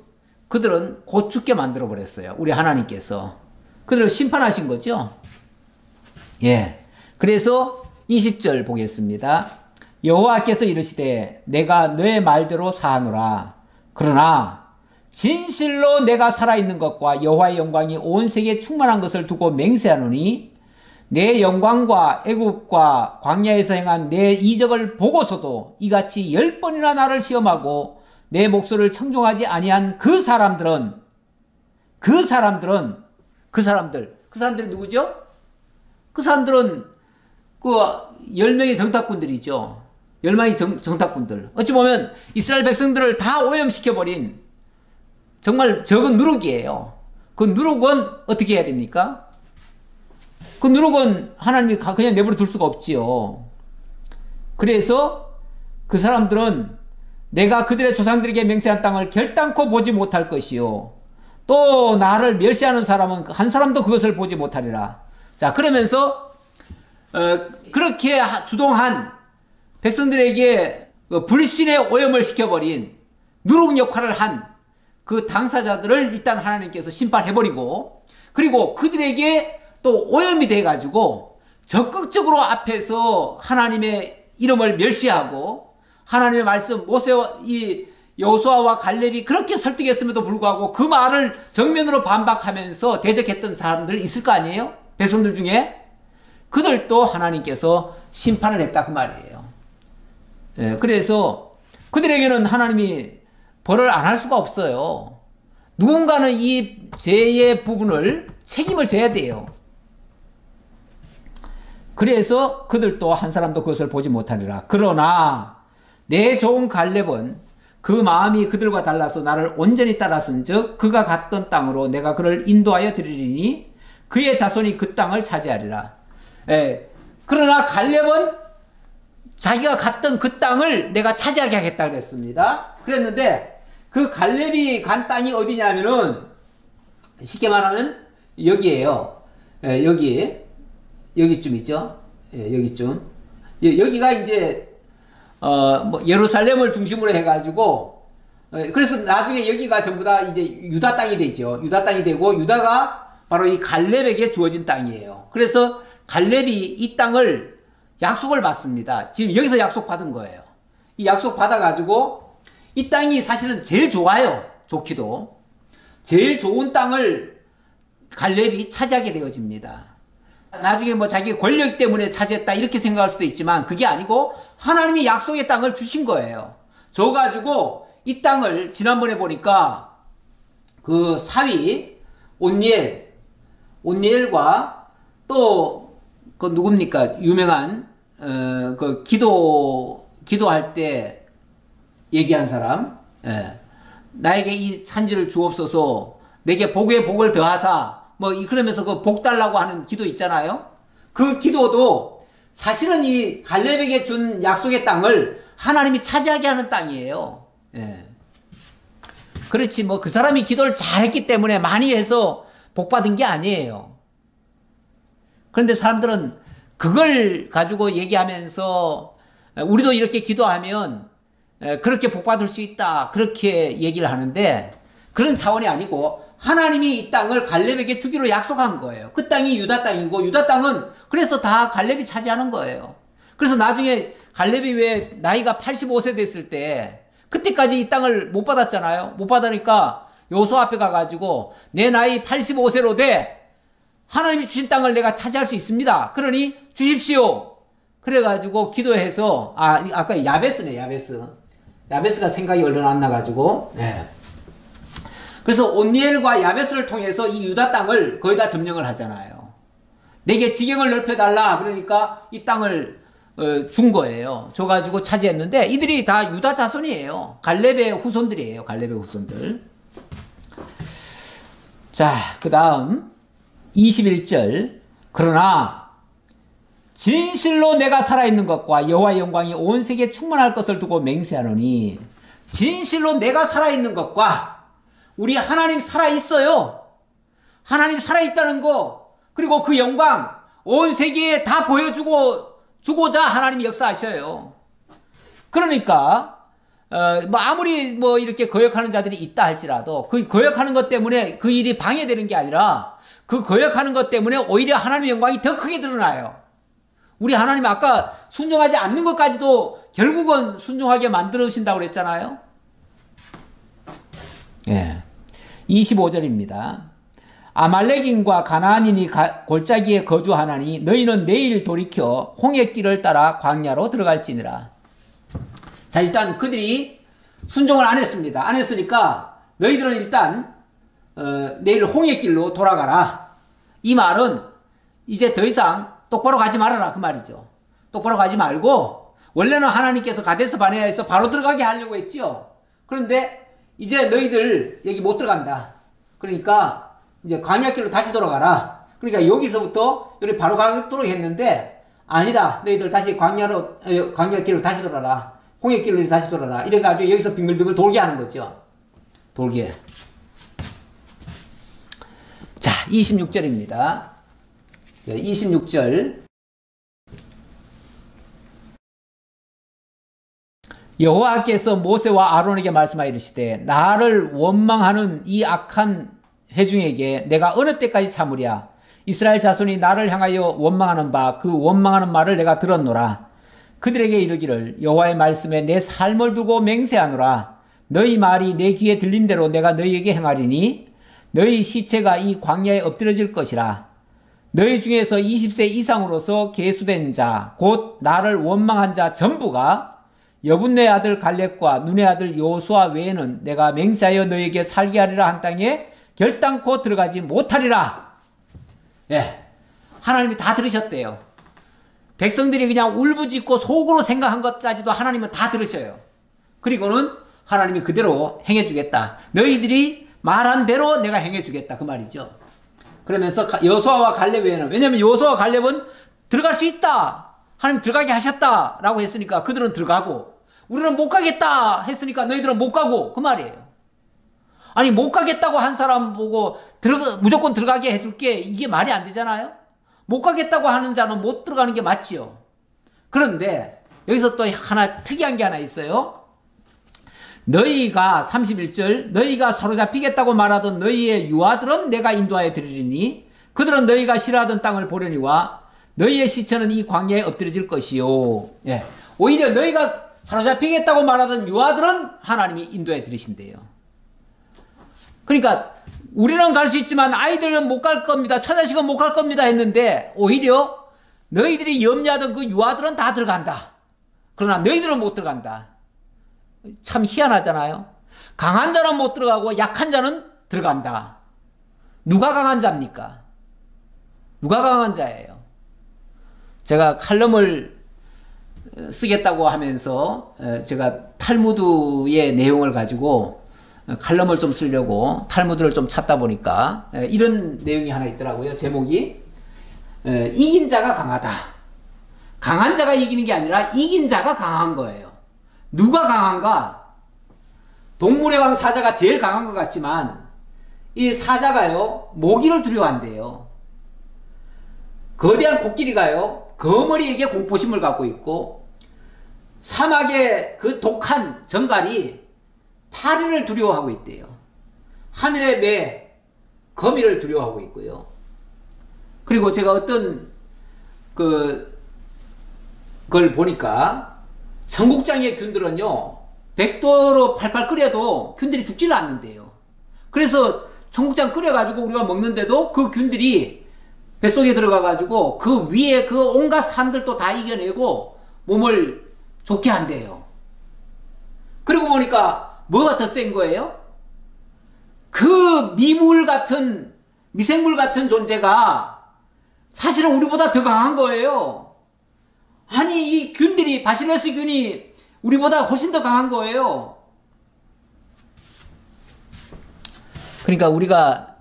그들은 곧 죽게 만들어 버렸어요. 우리 하나님께서 그들을 심판하신 거죠. 예. 그래서 20절 보겠습니다. 여호와께서 이르시되 내가 내 말대로 사하노라. 그러나 진실로 내가 살아있는 것과 여호와의 영광이 온 세계에 충만한 것을 두고 맹세하노니 내 영광과 애굽과 광야에서 행한 내 이적을 보고서도 이같이 10번이나 나를 시험하고 내 목소리를 청종하지 아니한 그 사람들이 누구죠? 그 사람들은 그 10명의 정탐꾼들이죠. 10명의 정탐꾼들. 어찌 보면 이스라엘 백성들을 다 오염시켜버린 정말 적은 누룩이에요. 그 누룩은 어떻게 해야 됩니까? 그 누룩은 하나님이 그냥 내버려 둘 수가 없지요. 그래서 그 사람들은 내가 그들의 조상들에게 맹세한 땅을 결단코 보지 못할 것이요. 또 나를 멸시하는 사람은 한 사람도 그것을 보지 못하리라. 자, 그러면서 그렇게 주동한 백성들에게 불신의 오염을 시켜버린 누룩 역할을 한 그 당사자들을 일단 하나님께서 심판해버리고, 그리고 그들에게 또 오염이 돼가지고 적극적으로 앞에서 하나님의 이름을 멸시하고 하나님의 말씀, 모세와 이 여호수아와 갈렙이 그렇게 설득했음에도 불구하고 그 말을 정면으로 반박하면서 대적했던 사람들 있을 거 아니에요? 백성들 중에. 그들도 하나님께서 심판을 했다 그 말이에요. 예, 그래서 그들에게는 하나님이 벌을 안 할 수가 없어요. 누군가는 이 죄의 부분을 책임을 져야 돼요. 그래서 그들도 한 사람도 그것을 보지 못하리라. 그러나 내 종 갈렙은 그 마음이 그들과 달라서 나를 온전히 따랐은즉 그가 갔던 땅으로 내가 그를 인도하여 드리리니 그의 자손이 그 땅을 차지하리라. 예. 그러나 갈렙은 자기가 갔던 그 땅을 내가 차지하게 하겠다 그랬습니다. 그랬는데 그 갈렙이 간 땅이 어디냐면은 쉽게 말하면 여기에요. 예, 여기쯤 있죠. 예, 여기쯤. 예, 여기가 이제 뭐 예루살렘을 중심으로 해가지고 그래서 나중에 여기가 전부 다 이제 유다 땅이 되죠. 유다 땅이 되고 유다가 바로 이 갈렙에게 주어진 땅이에요. 그래서 갈렙이 이 땅을 약속을 받습니다. 지금 여기서 약속 받은 거예요. 이 약속 받아가지고 이 땅이 사실은 제일 좋아요. 좋기도. 제일 좋은 땅을 갈렙이 차지하게 되어집니다. 나중에 뭐 자기 권력 때문에 차지했다 이렇게 생각할 수도 있지만 그게 아니고 하나님이 약속의 땅을 주신 거예요. 줘가지고 이 땅을 지난번에 보니까 그 사위 온니엘과 또 그 누굽니까? 유명한 그 기도할 때 얘기한 사람, 예. 나에게 이 산지를 주옵소서, 내게 복에 복을 더하사, 뭐 그러면서 그 복 달라고 하는 기도 있잖아요. 그 기도도 사실은 이 갈렙에게 준 약속의 땅을 하나님이 차지하게 하는 땅이에요. 예. 그렇지 뭐 그 사람이 기도를 잘했기 때문에 많이 해서 복 받은 게 아니에요. 그런데 사람들은 그걸 가지고 얘기하면서 우리도 이렇게 기도하면 그렇게 복받을 수 있다. 그렇게 얘기를 하는데 그런 차원이 아니고 하나님이 이 땅을 갈렙에게 주기로 약속한 거예요. 그 땅이 유다 땅이고 유다 땅은 그래서 다 갈렙이 차지하는 거예요. 그래서 나중에 갈렙이 왜 나이가 85세 됐을 때 그때까지 이 땅을 못 받았잖아요. 못 받으니까 여호수아 앞에 가가지고 내 나이 85세로 돼 하나님이 주신 땅을 내가 차지할 수 있습니다. 그러니 주십시오. 그래가지고 기도해서 아까 야베스네. 야베스가 생각이 얼른 안 나가지고 그래서 온니엘과 야베스를 통해서 이 유다 땅을 거의 다 점령을 하잖아요. 내게 지경을 넓혀달라. 그러니까 이 땅을 준 거예요. 줘가지고 차지했는데 이들이 다 유다 자손이에요. 갈렙의 후손들이에요. 갈렙의 후손들. 자, 그 다음 21절. 그러나 진실로 내가 살아있는 것과 여호와의 영광이 온 세계에 충만할 것을 두고 맹세하노니 진실로 내가 살아있는 것과 우리 하나님 살아있어요. 하나님 살아있다는 거 그리고 그 영광 온 세계에 다 주고자 하나님이 역사하셔요. 그러니까 아무리 이렇게 거역하는 자들이 있다 할지라도 그 거역하는 것 때문에 그 일이 방해되는 게 아니라 그 거역하는 것 때문에 오히려 하나님의 영광이 더 크게 드러나요. 우리 하나님 아까 순종하지 않는 것까지도 결국은 순종하게 만들어주신다고 그랬잖아요. 25절입니다. 아말렉인과 가나안인이 골짜기에 거주하나니 너희는 내일 돌이켜 홍해길을 따라 광야로 들어갈지니라. 자, 일단 그들이 순종을 안 했습니다. 안 했으니까 너희들은 일단 내일 홍해길로 돌아가라. 이 말은 이제 더 이상 똑바로 가지 말아라 그 말이죠. 똑바로 가지 말고 원래는 하나님께서 가데스 바네아에서 바로 들어가게 하려고 했지요. 그런데 이제 너희들 여기 못 들어간다. 그러니까 이제 광야길로 다시 돌아가라. 그러니까 여기서부터 여기 바로 가도록 했는데 아니다. 너희들 다시 광야길로 다시 돌아라. 홍해길로 다시 돌아라. 이래가지고 여기서 빙글빙글 돌게 하는 거죠. 돌게. 자, 26절입니다. 26절. 여호와께서 모세와 아론에게 말씀하여 이르시되 나를 원망하는 이 악한 회중에게 내가 어느 때까지 참으랴. 이스라엘 자손이 나를 향하여 원망하는 바 그 원망하는 말을 내가 들었노라. 그들에게 이르기를 여호와의 말씀에 내 삶을 두고 맹세하노라. 너희 말이 내 귀에 들린 대로 내가 너희에게 행하리니 너희 시체가 이 광야에 엎드려질 것이라. 너희 중에서 20세 이상으로서 계수된 자 곧 나를 원망한 자 전부가 여분네 아들 갈렙과 눈의 아들 여호수아 외에는 내가 맹세하여 너희에게 살게 하리라 한 땅에 결단코 들어가지 못하리라. 하나님이 다 들으셨대요. 백성들이 그냥 울부짖고 속으로 생각한 것까지도 하나님은 다 들으셔요. 그리고는 하나님이 그대로 행해주겠다. 너희들이 말한 대로 내가 행해주겠다 그 말이죠. 그러면서 여호수아와 갈렙 외에는, 왜냐하면 여호수아와 갈렙은 들어갈 수 있다. 하나님 들어가게 하셨다 라고 했으니까 그들은 들어가고, 우리는 못 가겠다 했으니까 너희들은 못 가고 그 말이에요. 아니 못 가겠다고 한 사람 보고 무조건 들어가게 해줄게, 이게 말이 안 되잖아요. 못 가겠다고 하는 자는 못 들어가는 게 맞지요. 그런데 여기서 또 하나 특이한 게 하나 있어요. 너희가 31절 너희가 사로잡히겠다고 말하던 너희의 유아들은 내가 인도하여 드리리니 그들은 너희가 싫어하던 땅을 보려니와 너희의 시체는 이 광야에 엎드려질 것이요. 오히려 너희가 사로잡히겠다고 말하던 유아들은 하나님이 인도해 드리신대요. 그러니까 우리는 갈 수 있지만 아이들은 못 갈 겁니다. 처자식은 못 갈 겁니다 했는데 오히려 너희들이 염려하던 그 유아들은 다 들어간다. 그러나 너희들은 못 들어간다. 참 희한하잖아요. 강한 자는 못 들어가고 약한 자는 들어간다. 누가 강한 자입니까? 누가 강한 자예요? 제가 칼럼을 쓰겠다고 하면서 제가 탈무드의 내용을 가지고 칼럼을 좀 쓰려고 탈무드를 좀 찾다 보니까 이런 내용이 하나 있더라고요. 제목이 이긴 자가 강하다. 강한 자가 이기는 게 아니라 이긴 자가 강한 거예요. 누가 강한가? 동물의 왕 사자가 제일 강한 것 같지만 이 사자가요 모기를 두려워한대요. 거대한 코끼리가요 거머리에게 공포심을 갖고 있고 사막의 그 독한 정갈이 파리를 두려워하고 있대요. 하늘의 매, 거미를 두려워하고 있고요. 그리고 제가 어떤 그걸 보니까 청국장의 균들은요, 100도로 팔팔 끓여도 균들이 죽지를 않는데요. 그래서 청국장 끓여가지고 우리가 먹는데도 그 균들이 뱃속에 들어가가지고 그 위에 그 온갖 산들도 다 이겨내고 몸을 좋게 한대요. 그리고 보니까 뭐가 더 센 거예요? 그 미물 같은, 미생물 같은 존재가 사실은 우리보다 더 강한 거예요. 아니, 이 균들이, 바실러스 균이 우리보다 훨씬 더 강한 거예요. 그러니까 우리가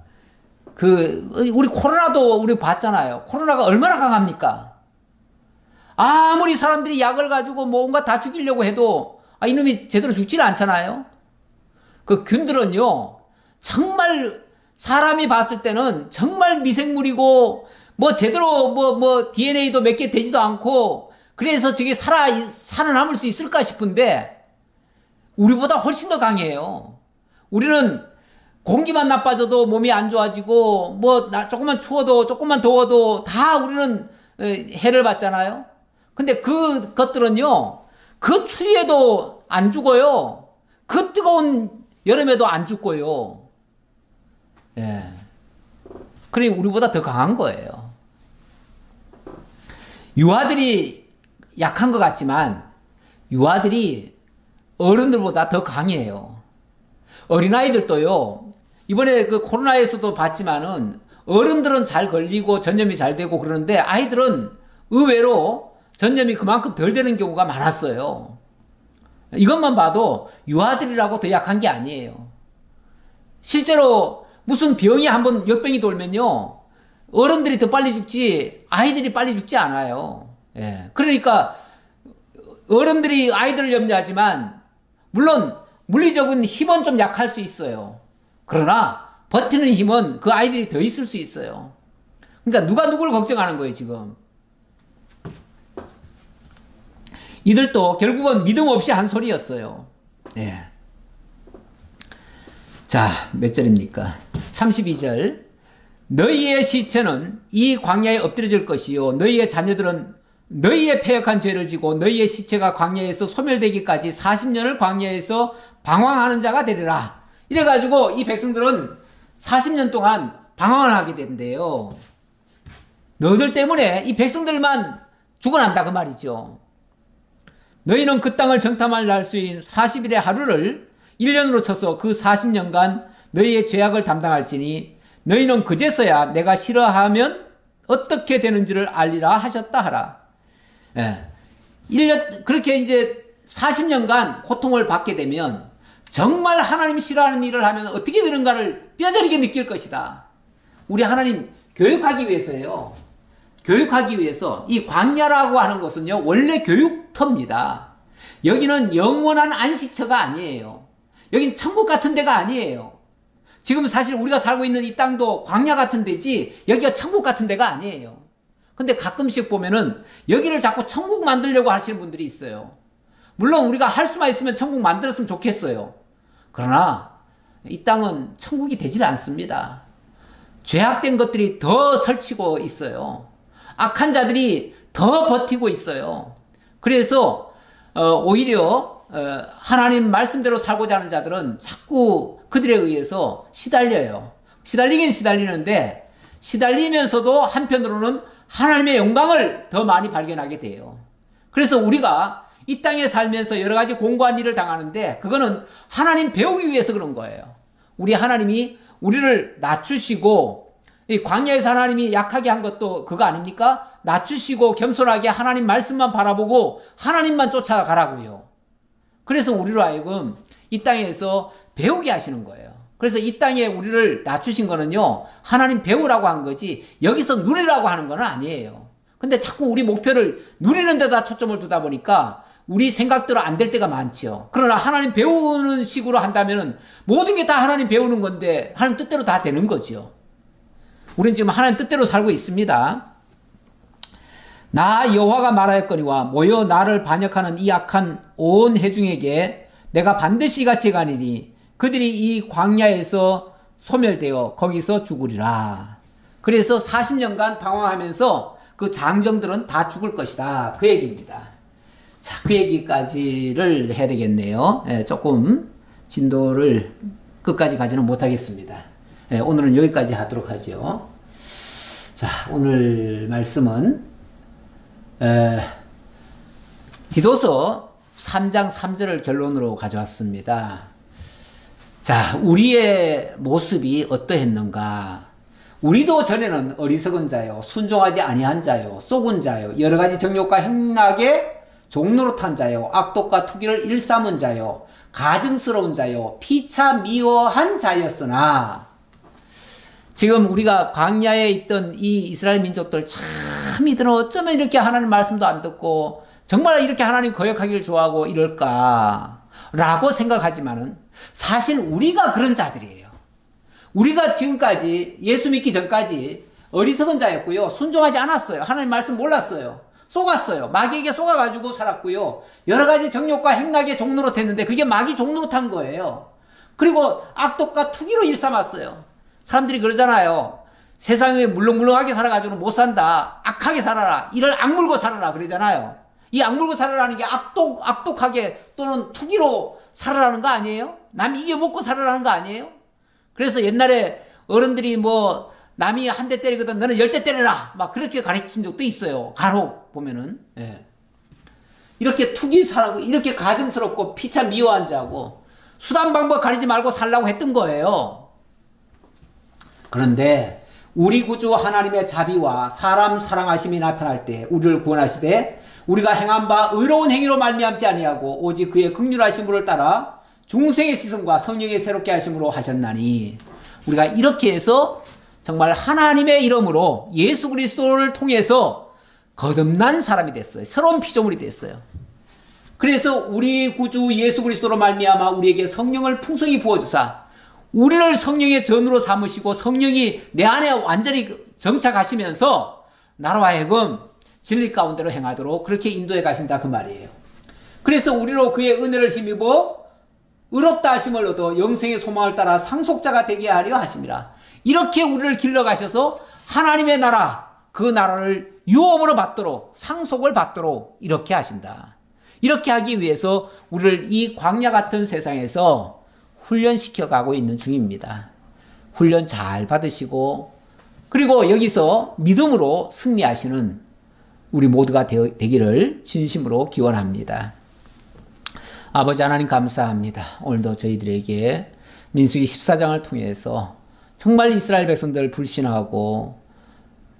우리 코로나도 우리 봤잖아요. 코로나가 얼마나 강합니까? 아무리 사람들이 약을 가지고 뭔가 다 죽이려고 해도 이놈이 제대로 죽지는 않잖아요. 그 균들은요, 정말 사람이 봤을 때는 정말 미생물이고 뭐 제대로 DNA도 몇 개 되지도 않고, 그래서 저게 살아남을 수 있을까 싶은데 우리보다 훨씬 더 강해요. 우리는 공기만 나빠져도 몸이 안 좋아지고, 조금만 추워도, 조금만 더워도 다 우리는 해를 받잖아요. 근데 그것들은요, 그 추위에도 안 죽어요. 그 뜨거운 여름에도 안 죽고요. 예. 그러니 우리보다 더 강한 거예요. 유아들이 약한 것 같지만, 유아들이 어른들보다 더 강해요. 어린아이들도요, 이번에 그 코로나에서도 봤지만은 어른들은 잘 걸리고 전염이 잘 되고 그러는데 아이들은 의외로 전염이 그만큼 덜 되는 경우가 많았어요. 이것만 봐도 유아들이라고 더 약한 게 아니에요. 실제로 무슨 병이 한번 역병이 돌면요, 어른들이 더 빨리 죽지 아이들이 빨리 죽지 않아요. 예. 그러니까 어른들이 아이들을 염려하지만 물론 물리적인 힘은 좀 약할 수 있어요. 그러나 버티는 힘은 그 아이들이 더 있을 수 있어요. 그러니까 누가 누구를 걱정하는 거예요, 지금. 이들도 결국은 믿음 없이 한 소리였어요. 네. 자, 몇 절입니까? 32절. 너희의 시체는 이 광야에 엎드려질 것이요, 너희의 자녀들은 너희의 패역한 죄를 지고 너희의 시체가 광야에서 소멸되기까지 40년을 광야에서 방황하는 자가 되리라. 이래가지고 이 백성들은 40년 동안 방황을 하게 된대요. 너희들 때문에 이 백성들만 죽어난다 그 말이죠. 너희는 그 땅을 정탐할 날 수인 40일의 하루를 1년으로 쳐서 그 40년간 너희의 죄악을 담당할지니 너희는 그제서야 내가 싫어하면 어떻게 되는지를 알리라 하셨다 하라. 예. 1년, 그렇게 이제 40년간 고통을 받게 되면 정말 하나님 싫어하는 일을 하면 어떻게 되는가를 뼈저리게 느낄 것이다. 우리 하나님 교육하기 위해서예요. 교육하기 위해서. 이 광야라고 하는 것은요, 원래 교육터입니다. 여기는 영원한 안식처가 아니에요. 여긴 천국 같은 데가 아니에요. 지금 사실 우리가 살고 있는 이 땅도 광야 같은 데지 여기가 천국 같은 데가 아니에요. 근데 가끔씩 보면은 여기를 자꾸 천국 만들려고 하시는 분들이 있어요. 물론 우리가 할 수만 있으면 천국 만들었으면 좋겠어요. 그러나 이 땅은 천국이 되질 않습니다. 죄악된 것들이 더 설치고 있어요. 악한 자들이 더 버티고 있어요. 그래서 오히려 하나님 말씀대로 살고자 하는 자들은 자꾸 그들에 의해서 시달려요. 시달리긴 시달리는데 시달리면서도 한편으로는 하나님의 영광을 더 많이 발견하게 돼요. 그래서 우리가 이 땅에 살면서 여러 가지 공고한 일을 당하는데 그거는 하나님 배우기 위해서 그런 거예요. 우리 하나님이 우리를 낮추시고, 이 광야에서 하나님이 약하게 한 것도 그거 아닙니까? 낮추시고 겸손하게 하나님 말씀만 바라보고 하나님만 쫓아가라고요. 그래서 우리로 하여금 이 땅에서 배우게 하시는 거예요. 그래서 이 땅에 우리를 낮추신 거는요, 하나님 배우라고 한 거지 여기서 누리라고 하는 건 아니에요. 근데 자꾸 우리 목표를 누리는 데다 초점을 두다 보니까 우리 생각대로 안 될 때가 많죠. 그러나 하나님 배우는 식으로 한다면 모든 게 다 하나님 배우는 건데 하나님 뜻대로 다 되는 거죠. 우리는 지금 하나님 뜻대로 살고 있습니다. 나 여호와가 말하였거니와 모여 나를 반역하는 이 악한 온 회중에게 내가 반드시 이같이 가니니 그들이 이 광야에서 소멸되어 거기서 죽으리라. 그래서 40년간 방황하면서 그 장정들은 다 죽을 것이다. 그 얘기입니다. 자, 그 얘기까지를 해야 되겠네요. 조금 진도를 끝까지 가지는 못하겠습니다. 오늘은 여기까지 하도록 하죠. 자, 오늘 말씀은 디도서 3장 3절을 결론으로 가져왔습니다. 자, 우리의 모습이 어떠했는가? 우리도 전에는 어리석은 자요, 순종하지 아니한 자요, 속은 자요, 여러 가지 정욕과 행락에 종노릇한 자요, 악독과 투기를 일삼은 자요, 가증스러운 자요, 피차 미워한 자였으나, 지금 우리가 광야에 있던 이 이스라엘 민족들 참 이들은 어쩌면 이렇게 하나님 말씀도 안 듣고 정말 이렇게 하나님 거역하기를 좋아하고 이럴까 라고 생각하지만은 사실 우리가 그런 자들이에요. 우리가 지금까지 예수 믿기 전까지 어리석은 자였고요, 순종하지 않았어요. 하나님 말씀 몰랐어요. 속았어요. 마귀에게 속아가지고 살았고요, 여러 가지 정욕과 행락에 종노릇했는데 그게 마귀 종노릇한 거예요. 그리고 악독과 투기로 일삼았어요. 사람들이 그러잖아요. 세상에 물렁물렁하게 살아가지고는 못 산다. 악하게 살아라. 이를 악물고 살아라. 그러잖아요. 이 악물고 살아라는 게 악독하게 또는 투기로 살아라는 거 아니에요? 남 이겨먹고 살아라는 거 아니에요? 그래서 옛날에 어른들이 뭐 남이 한 대 때리거든 너는 10대 때려라. 막 그렇게 가르친 적도 있어요. 간혹 보면은. 예. 이렇게 투기 살아고 이렇게 가증스럽고 피차 미워한 자고 수단 방법 가리지 말고 살라고 했던 거예요. 그런데 우리 구주 하나님의 자비와 사람 사랑하심이 나타날 때 우리를 구원하시되 우리가 행한 바 의로운 행위로 말미암지 아니하고 오직 그의 긍휼하심을 따라 중생의 시선과 성령의 새롭게 하심으로 하셨나니, 우리가 이렇게 해서 정말 하나님의 이름으로 예수 그리스도를 통해서 거듭난 사람이 됐어요. 새로운 피조물이 됐어요. 그래서 우리 구주 예수 그리스도로 말미암아 우리에게 성령을 풍성히 부어주사 우리를 성령의 전으로 삼으시고 성령이 내 안에 완전히 정착하시면서 나로 하여금 진리 가운데로 행하도록 그렇게 인도해 가신다 그 말이에요. 그래서 우리로 그의 은혜를 힘입어 의롭다 하심을 얻어 영생의 소망을 따라 상속자가 되게 하려 하심이라. 이렇게 우리를 길러가셔서 하나님의 나라, 그 나라를 유업으로 받도록, 상속을 받도록 이렇게 하신다. 이렇게 하기 위해서 우리를 이 광야 같은 세상에서 훈련시켜 가고 있는 중입니다. 훈련 잘 받으시고, 그리고 여기서 믿음으로 승리하시는 우리 모두가 되기를 진심으로 기원합니다. 아버지 하나님 감사합니다. 오늘도 저희들에게 민수기 14장을 통해서 정말 이스라엘 백성들 불신하고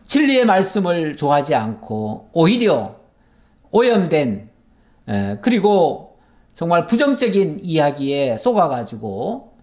진리의 말씀을 좋아하지 않고 오히려 오염된 그리고 정말 부정적인 이야기에 속아가지고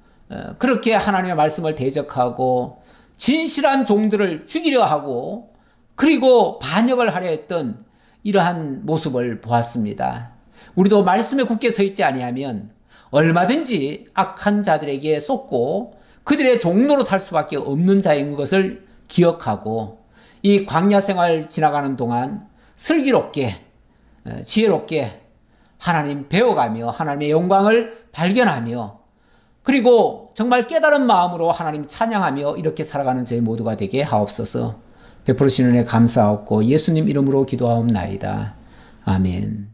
그렇게 하나님의 말씀을 대적하고 진실한 종들을 죽이려 하고 그리고 반역을 하려 했던 이러한 모습을 보았습니다. 우리도 말씀에 굳게 서 있지 아니하면 얼마든지 악한 자들에게 쏟고 그들의 종로로 탈 수밖에 없는 자인 것을 기억하고 이 광야 생활 지나가는 동안 슬기롭게 지혜롭게 하나님 배워가며 하나님의 영광을 발견하며 그리고 정말 깨달은 마음으로 하나님 찬양하며 이렇게 살아가는 저희 모두가 되게 하옵소서. 베풀으시는 은혜 감사하옵고 예수님 이름으로 기도하옵나이다. 아멘.